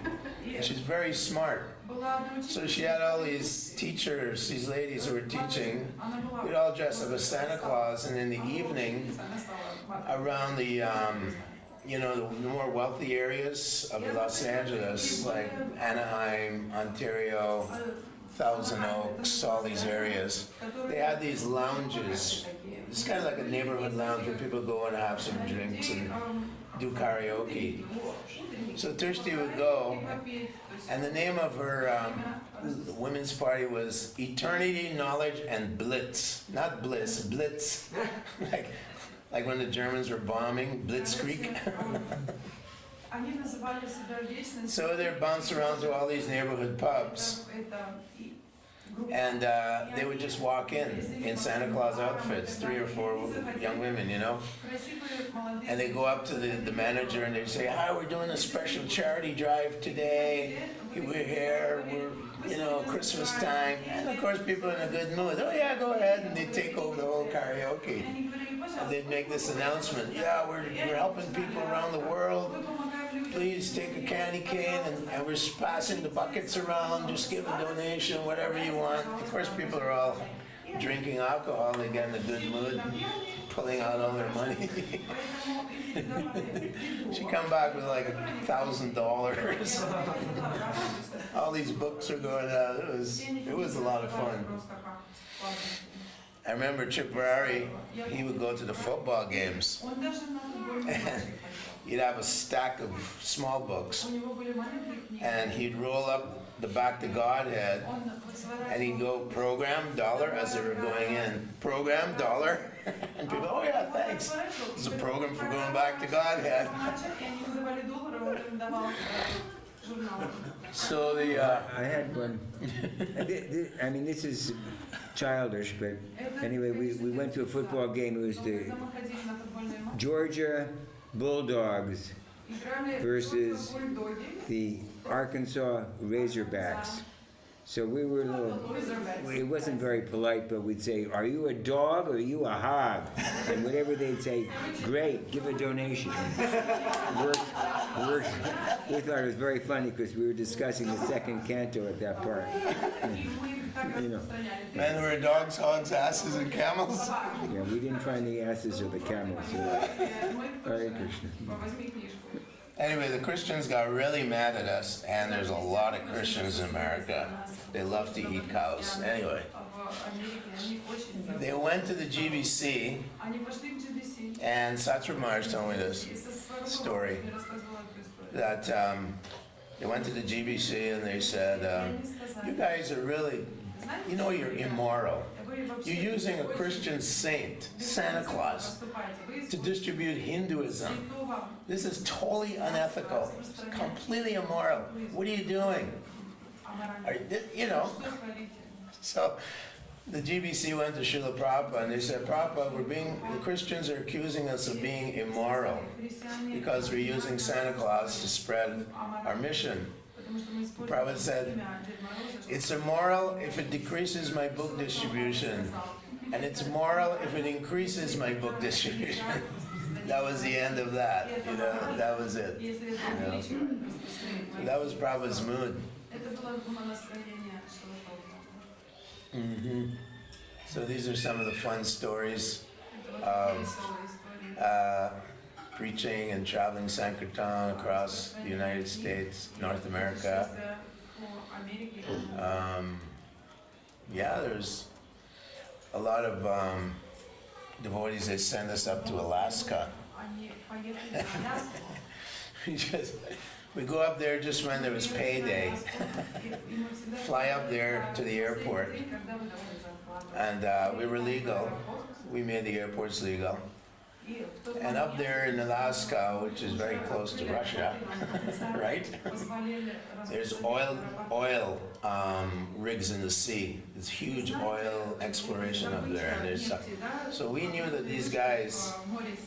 And she's very smart. So she had all these teachers, these ladies who were teaching. We'd all dress up as Santa Claus, and in the evening, around the the more wealthy areas of Los Angeles, like Anaheim, Ontario, Thousand Oaks, all these areas, they had these lounges. It's kind of like a neighborhood lounge where people go and have some drinks and do karaoke. So Tushti would go, and the name of her women's party was Eternity, Knowledge, and Blitz. Not Bliss, Blitz. like when the Germans were bombing, Blitzkrieg. So they'd bounce around to all these neighborhood pubs. And they would just walk in Santa Claus outfits, 3 or 4 young women, you know. And they go up to the manager and they say, hi, we're doing a special charity drive today. We're here, we're, Christmas time. And of course people are in a good mood. Oh yeah, go ahead. And they'd take over the whole karaoke. And they'd make this announcement, yeah, we're helping people around the world. Please take a candy cane, and we're passing the buckets around. Just give a donation, whatever you want. Of course, people are all drinking alcohol. They get in a good mood, pulling out all their money. She come back with like $1,000. All these books are going out. It was a lot of fun. I remember Chiprari, he would go to the football games. And he'd have a stack of small books, and he'd roll up the back to Godhead, and he'd go program dollar as they were going in. Program dollar, and people, oh yeah, thanks. It's a program for going back to Godhead. So I had one. I mean, this is childish, but anyway, we went to a football game. It was the Georgia Bulldogs versus the Arkansas Razorbacks. So we were a little, it wasn't very polite, but we'd say, are you a dog or are you a hog? And whatever they'd say, great, give a donation. We thought it was very funny because we were discussing the second canto at that part. Men were dogs, hogs, asses, and camels. Yeah, we didn't find the asses or the camels. So. Hare Krishna. Anyway, the Christians got really mad at us, and there's a lot of Christians in America. They love to eat cows. Anyway, they went to the GBC, and Satra Maharaj told me this story, that they went to the GBC and they said, you guys are really, you're immoral. You're using a Christian saint, Santa Claus, to distribute Hinduism. This is totally unethical, completely immoral. What are you doing? So the GBC went to Srila Prabhupada and they said, Prabhupada, the Christians are accusing us of being immoral because we're using Santa Claus to spread our mission. Prabhupada said, it's immoral if it decreases my book distribution, and it's moral if it increases my book distribution. That was the end of that, that was it. So that was Prabhupada's mood. So these are some of the fun stories of preaching and traveling Sankirtan across the United States, North America. There's a lot of devotees that send us up to Alaska. We go up there just when there was payday. Fly up there to the airport. And we were legal. We made the airports legal. And up there in Alaska, which is very close to Russia, right? There's oil rigs in the sea. It's huge oil exploration up there. And so we knew that these guys,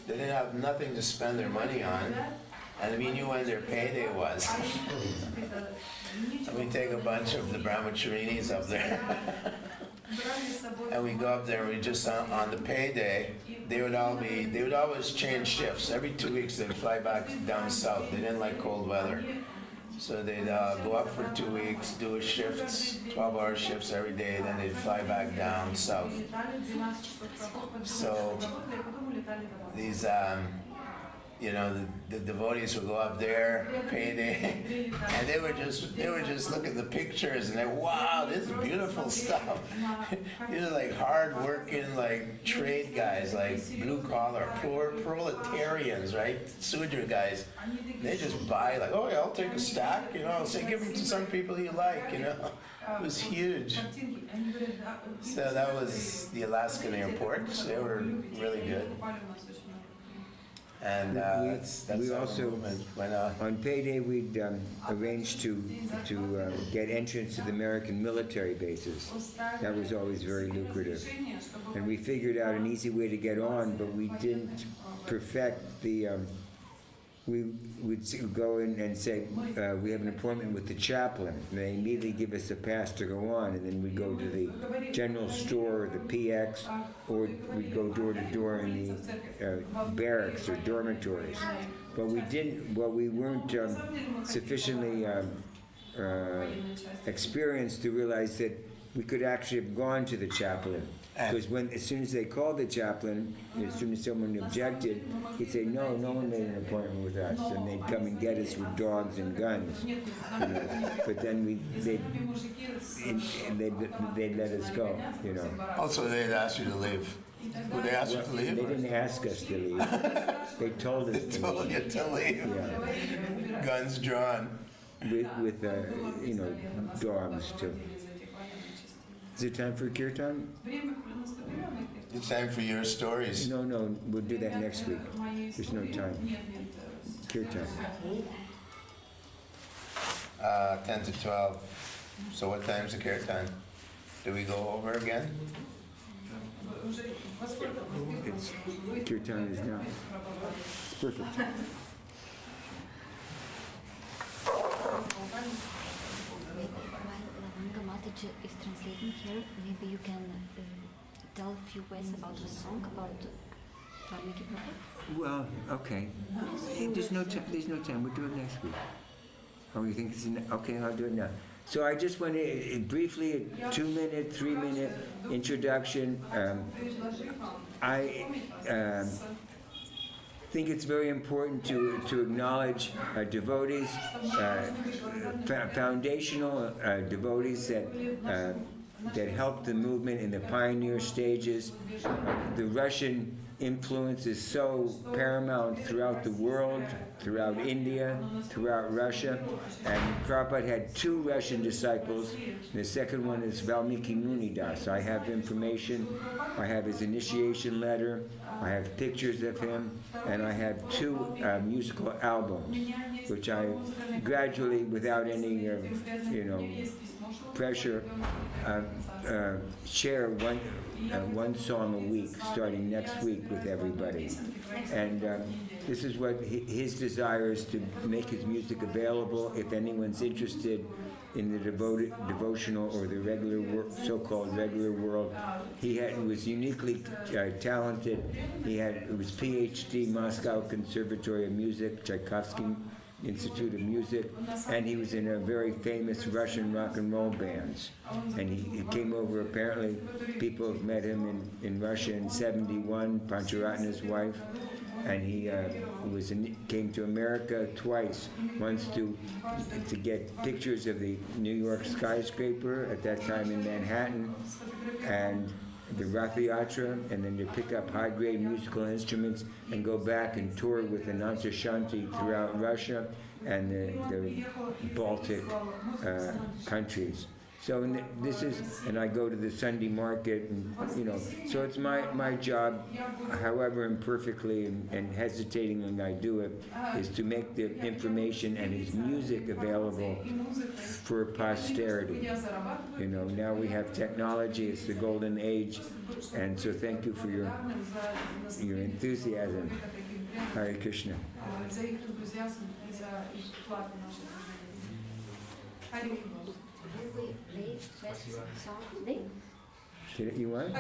they didn't have nothing to spend their money on, and we knew when their payday was. And we take a bunch of the brahmacharinis up there. And we go up there and we just on the payday, they would always change shifts. Every 2 weeks they'd fly back down south. They didn't like cold weather. So they'd go up for 2 weeks, do a shifts, 12-hour shifts every day, then they'd fly back down south. So these the devotees would go up there, payday, and they would just look at the pictures and they, wow, this is beautiful stuff. These are like hard-working, like trade guys, like blue-collar, proletarians, right? Sudra guys. They just buy like, oh yeah, I'll take a stack, say give them to some people you like, It was huge. So that was the Alaskan airports. They were really good. And that's we how also, the movement went on. On payday, we'd arranged to get entrance to the American military bases. That was always very lucrative. And we figured out an easy way to get on, but we didn't perfect the... we would go in and say, we have an appointment with the chaplain. And they immediately give us a pass to go on, and then we'd go to the general store, or the PX, or we'd go door to door in the barracks or dormitories. But we weren't sufficiently experienced to realize that we could actually have gone to the chaplain. Because as soon as they called the chaplain, as soon as someone objected, he'd say, no one made an appointment with us. And they'd come and get us with dogs and guns. But then they'd let us go, Also, they'd ask you to leave. Would they ask you to leave? They didn't ask us to leave. They told us to leave. They told you to leave. Yeah. Guns drawn. With dogs too. Is it time for kirtan? It's time for your stories. No, we'll do that next week. There's no time. Kirtan. 10 to 12. So what time's the kirtan? Do we go over again? Kirtan is now. Perfect. Is translating here. Maybe you can tell a few words about the song about Valmiki Prabhu. Well, okay. There's no time. We'll do it next week. Oh, you think it's okay? I'll do it now. So I just want to briefly a 2-minute, 3-minute introduction. I think it's very important to acknowledge devotees, foundational devotees that helped the movement in the pioneer stages. The Russian influence is so paramount throughout the world, throughout India, throughout Russia. And Prabhupada had 2 Russian disciples. The second one is Valmiki Das. I have information. I have his initiation letter. I have pictures of him. And I have 2 musical albums, which I gradually, without any, pressure, share one song a week, starting next week with everybody. And this is what his desire is, to make his music available. If anyone's interested in the devotional or the regular so-called regular world, he was uniquely talented. It was PhD, Moscow Conservatory of Music, Tchaikovsky Institute of Music, and he was in a very famous Russian rock and roll bands. And he came over, apparently people have met him in Russia in '71, Pancharatna's wife, and he came to America twice, once to get pictures of the New York skyscraper, at that time in Manhattan, and the Rath Yatra, and then to pick up high-grade musical instruments and go back and tour with the Shanti throughout Russia and the Baltic countries. So and I go to the Sunday market, and so it's my job, however imperfectly and hesitating when I do it, is to make the information and his music available for posterity. Now we have technology; it's the golden age, and so thank you for your enthusiasm. Hare Krishna. You want?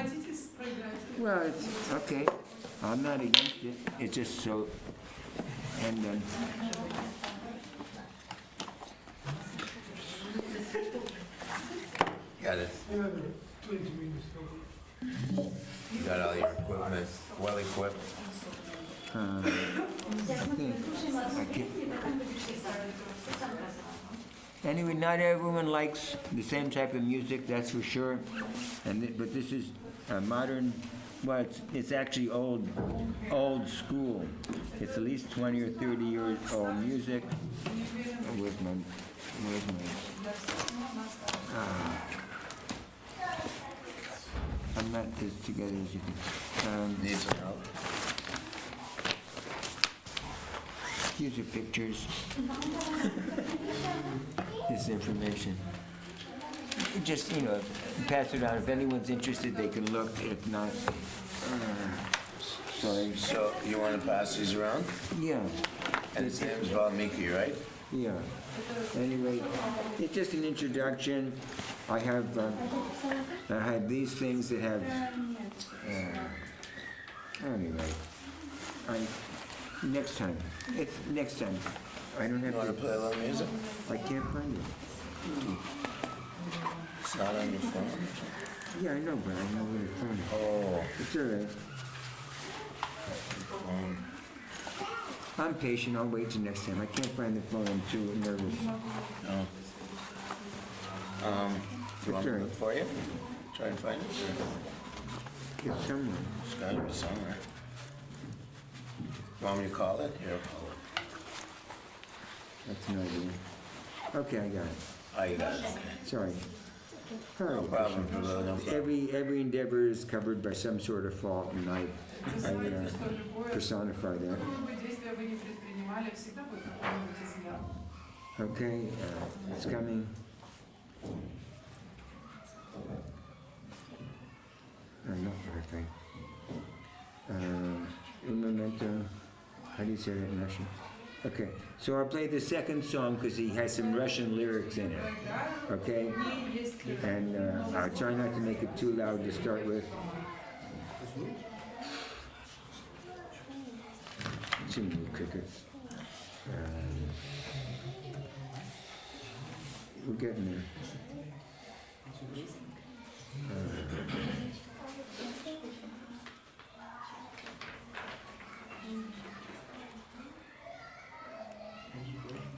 Well, it's okay. I'm not against it. It's just so. And then. Got it. You got all your equipment well equipped. I can't. Anyway, not everyone likes the same type of music, that's for sure. But this is modern. Well, it's actually old school. It's at least 20 or 30 years old music. Where's my? I'm not as together as you can. Need some help? Here's your pictures. This information. Just, pass it on. If anyone's interested, they can look. If not, sorry. So you want to pass these around? Yeah. And his name's Valmiki, right? Yeah. Anyway, it's just an introduction. I have these things that have. Anyway, next time. It's next time. I don't have You want to play a little music? I can't find it. It's not on your phone? Yeah, I know, but I know where to find it. Oh. It's all right. I'm patient. I'll wait till next time. I can't find the phone. I'm too nervous. No. You want me to look for you? Try and find it? It's somewhere. It's got to be somewhere. You want me to call it? Here. That's an idea. Okay, I got it. Oh, you got it. Okay. Sorry. No problem, Prabhu, no problem. Every endeavor is covered by some sort of fault, and I personify that. Okay, it's coming. Not perfect. Un momento. How do you say that in Russian? Okay, so I'll play the second song because he has some Russian lyrics in it. Okay? And I'll try not to make it too loud to start with. Too many crickets. We're getting there.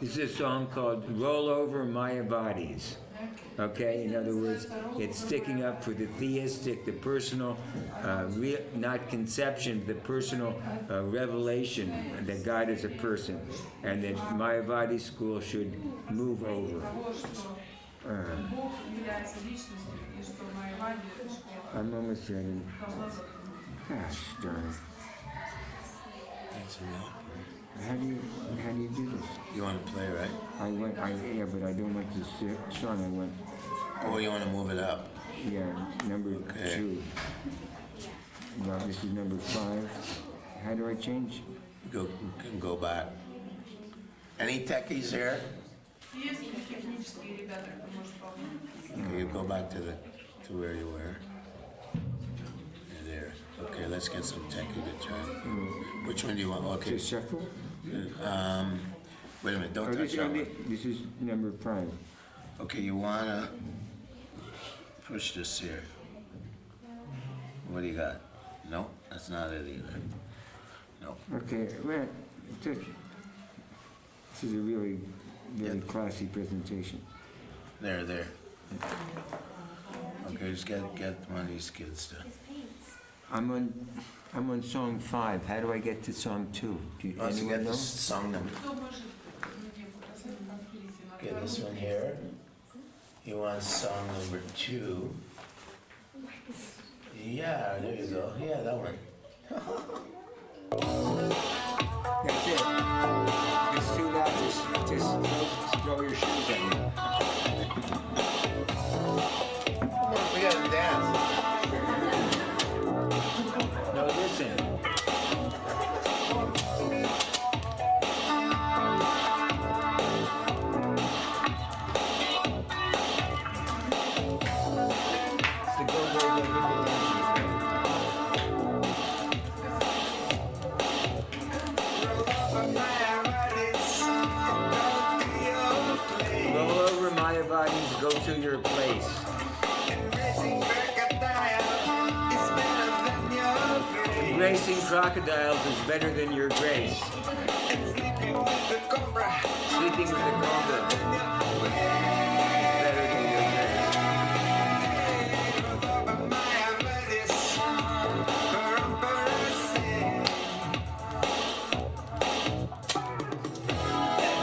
This is a song called Roll Over Mayavadis. Okay, in other words, it's sticking up for the theistic, the personal, not conception, the personal revelation that God is a person, and that Mayavadi school should move over. I'm almost ready. Gosh darn. That's enough. How do you do this? You want to play, right? Yeah, but I don't want this song. I want Oh, you want to move it up? Yeah, number Okay. 2. Well, this is number 5. How do I change? Go back. Any techies here? Есть технические ребята, кто может помочь. Okay, you go back to where you were. There. Okay, let's get some techie to try. Which one do you want? Okay. To shuffle? Wait a minute, don't Oh, touch that one. this is number 5. Okay, you wanna push this here. What do you got? No, that's not it either. No. Okay, well, this is a really classy presentation. There. Okay, just get one of these kids to. I'm on song 5. How do I get to song 2? Do you, Once you anyone get know? this song number. Кто может мне показать, как перейти на Okay, this one here. You want song number 2. Yeah, there you go. Yeah, that one. That's it. It's too loud. Just throw your shoes at me. We gotta dance. No, listen. It's the go. Roll over Mayapur, go to your place. Embracing crocodiles is better than your grace. Sleeping with the cobra is better than your grace.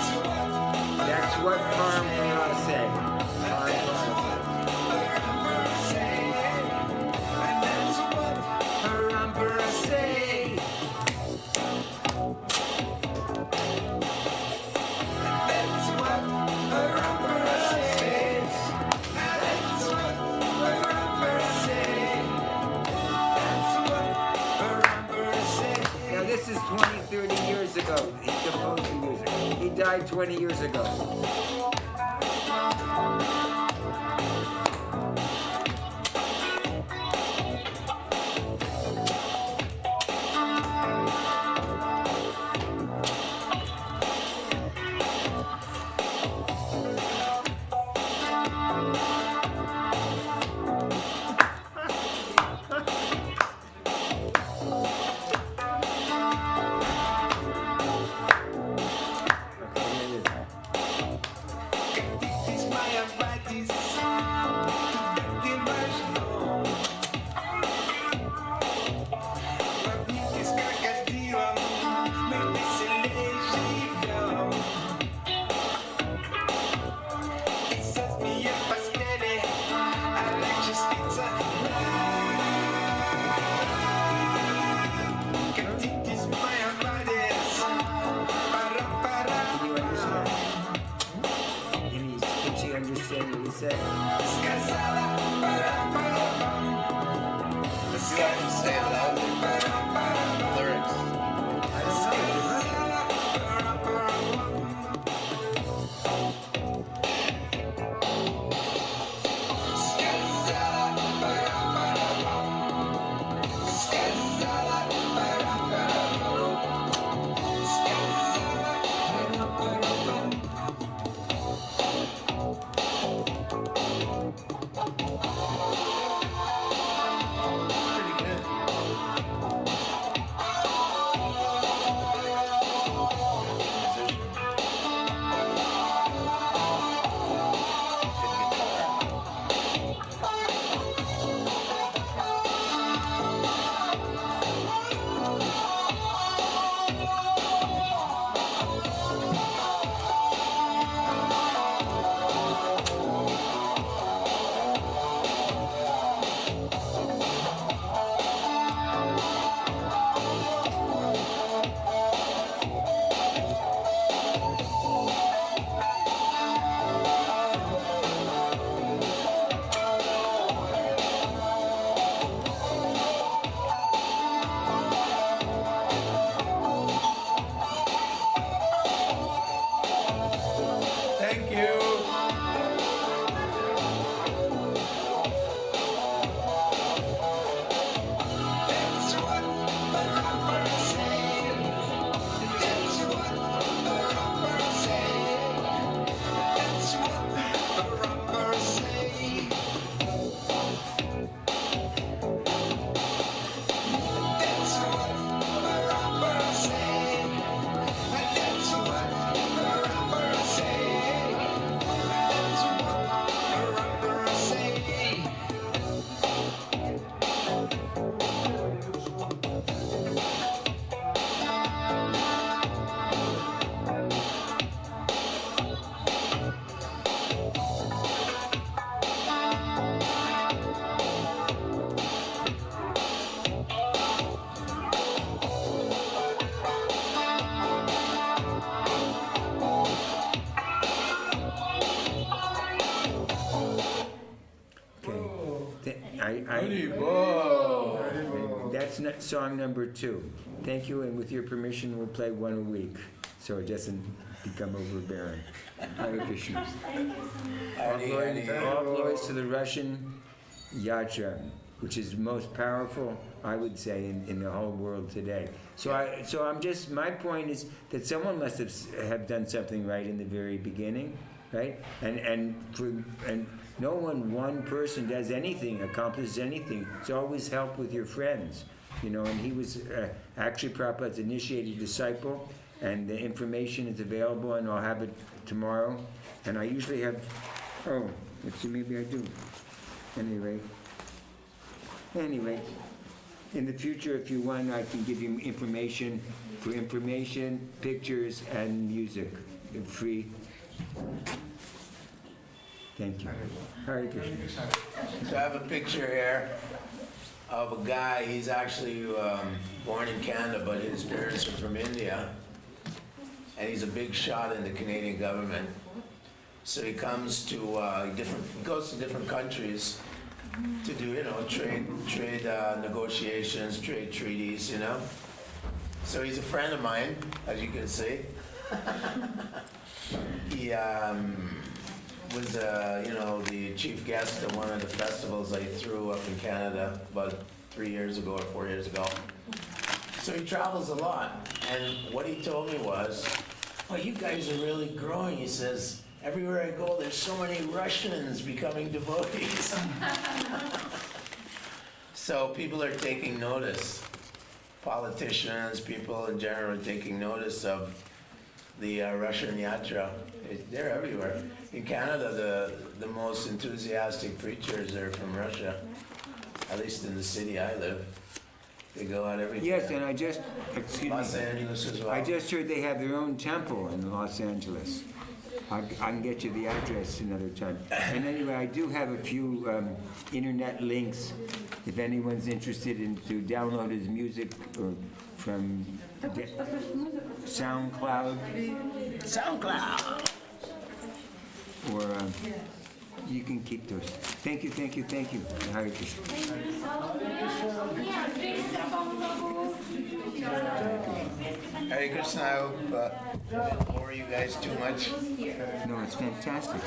That's what Parmara said. Parampara say. That's what Parampara says. That's what Parampara says. That's what Parampara says. Now this is 20, 30 years ago. He composed the music. He died 20 years ago. That's song number 2. Thank you, and with your permission, we'll play one a week, so it doesn't become overbearing. Hare Krishna. All glories to the Russian yatra, which is most powerful, I would say, in the whole world today. So I'm just, my point is that someone must have done something right in the very beginning, right? And no one person does anything, accomplishes anything. It's always help with your friends, you know. And he was actually Prabhupada's initiated disciple, and the information is available, and I'll have it tomorrow. And I usually have, let's see, maybe I do. Anyway, in the future, if you want, I can give you information, pictures, and music, free. Thank you. Hare Krishna. So I have a picture here of a guy. He's actually born in Canada, but his parents are from India, and he's a big shot in the Canadian government. So he comes to goes to different countries to do, trade negotiations, trade treaties, So he's a friend of mine, as you can see. He was, the chief guest at one of the festivals I threw up in Canada about 3 years ago or 4 years ago. So he travels a lot, and what he told me was, "Well, you guys are really growing." He says, "Everywhere I go, there's so many Russians becoming devotees." So people are taking notice. Politicians, people in general are taking notice of the Russian yatra. They're everywhere. In Canada, the most enthusiastic preachers are from Russia, at least in the city I live. They go out every day. Yes, and Los Angeles as well. I just heard they have their own temple in Los Angeles. I can get you the address another time. And anyway, I do have a few internet links if anyone's interested in to download his music from SoundCloud. Or you can keep those. Thank you. Hare Krishna. Hare Krishna, I hope I didn't bore you guys too much. No, it's fantastic.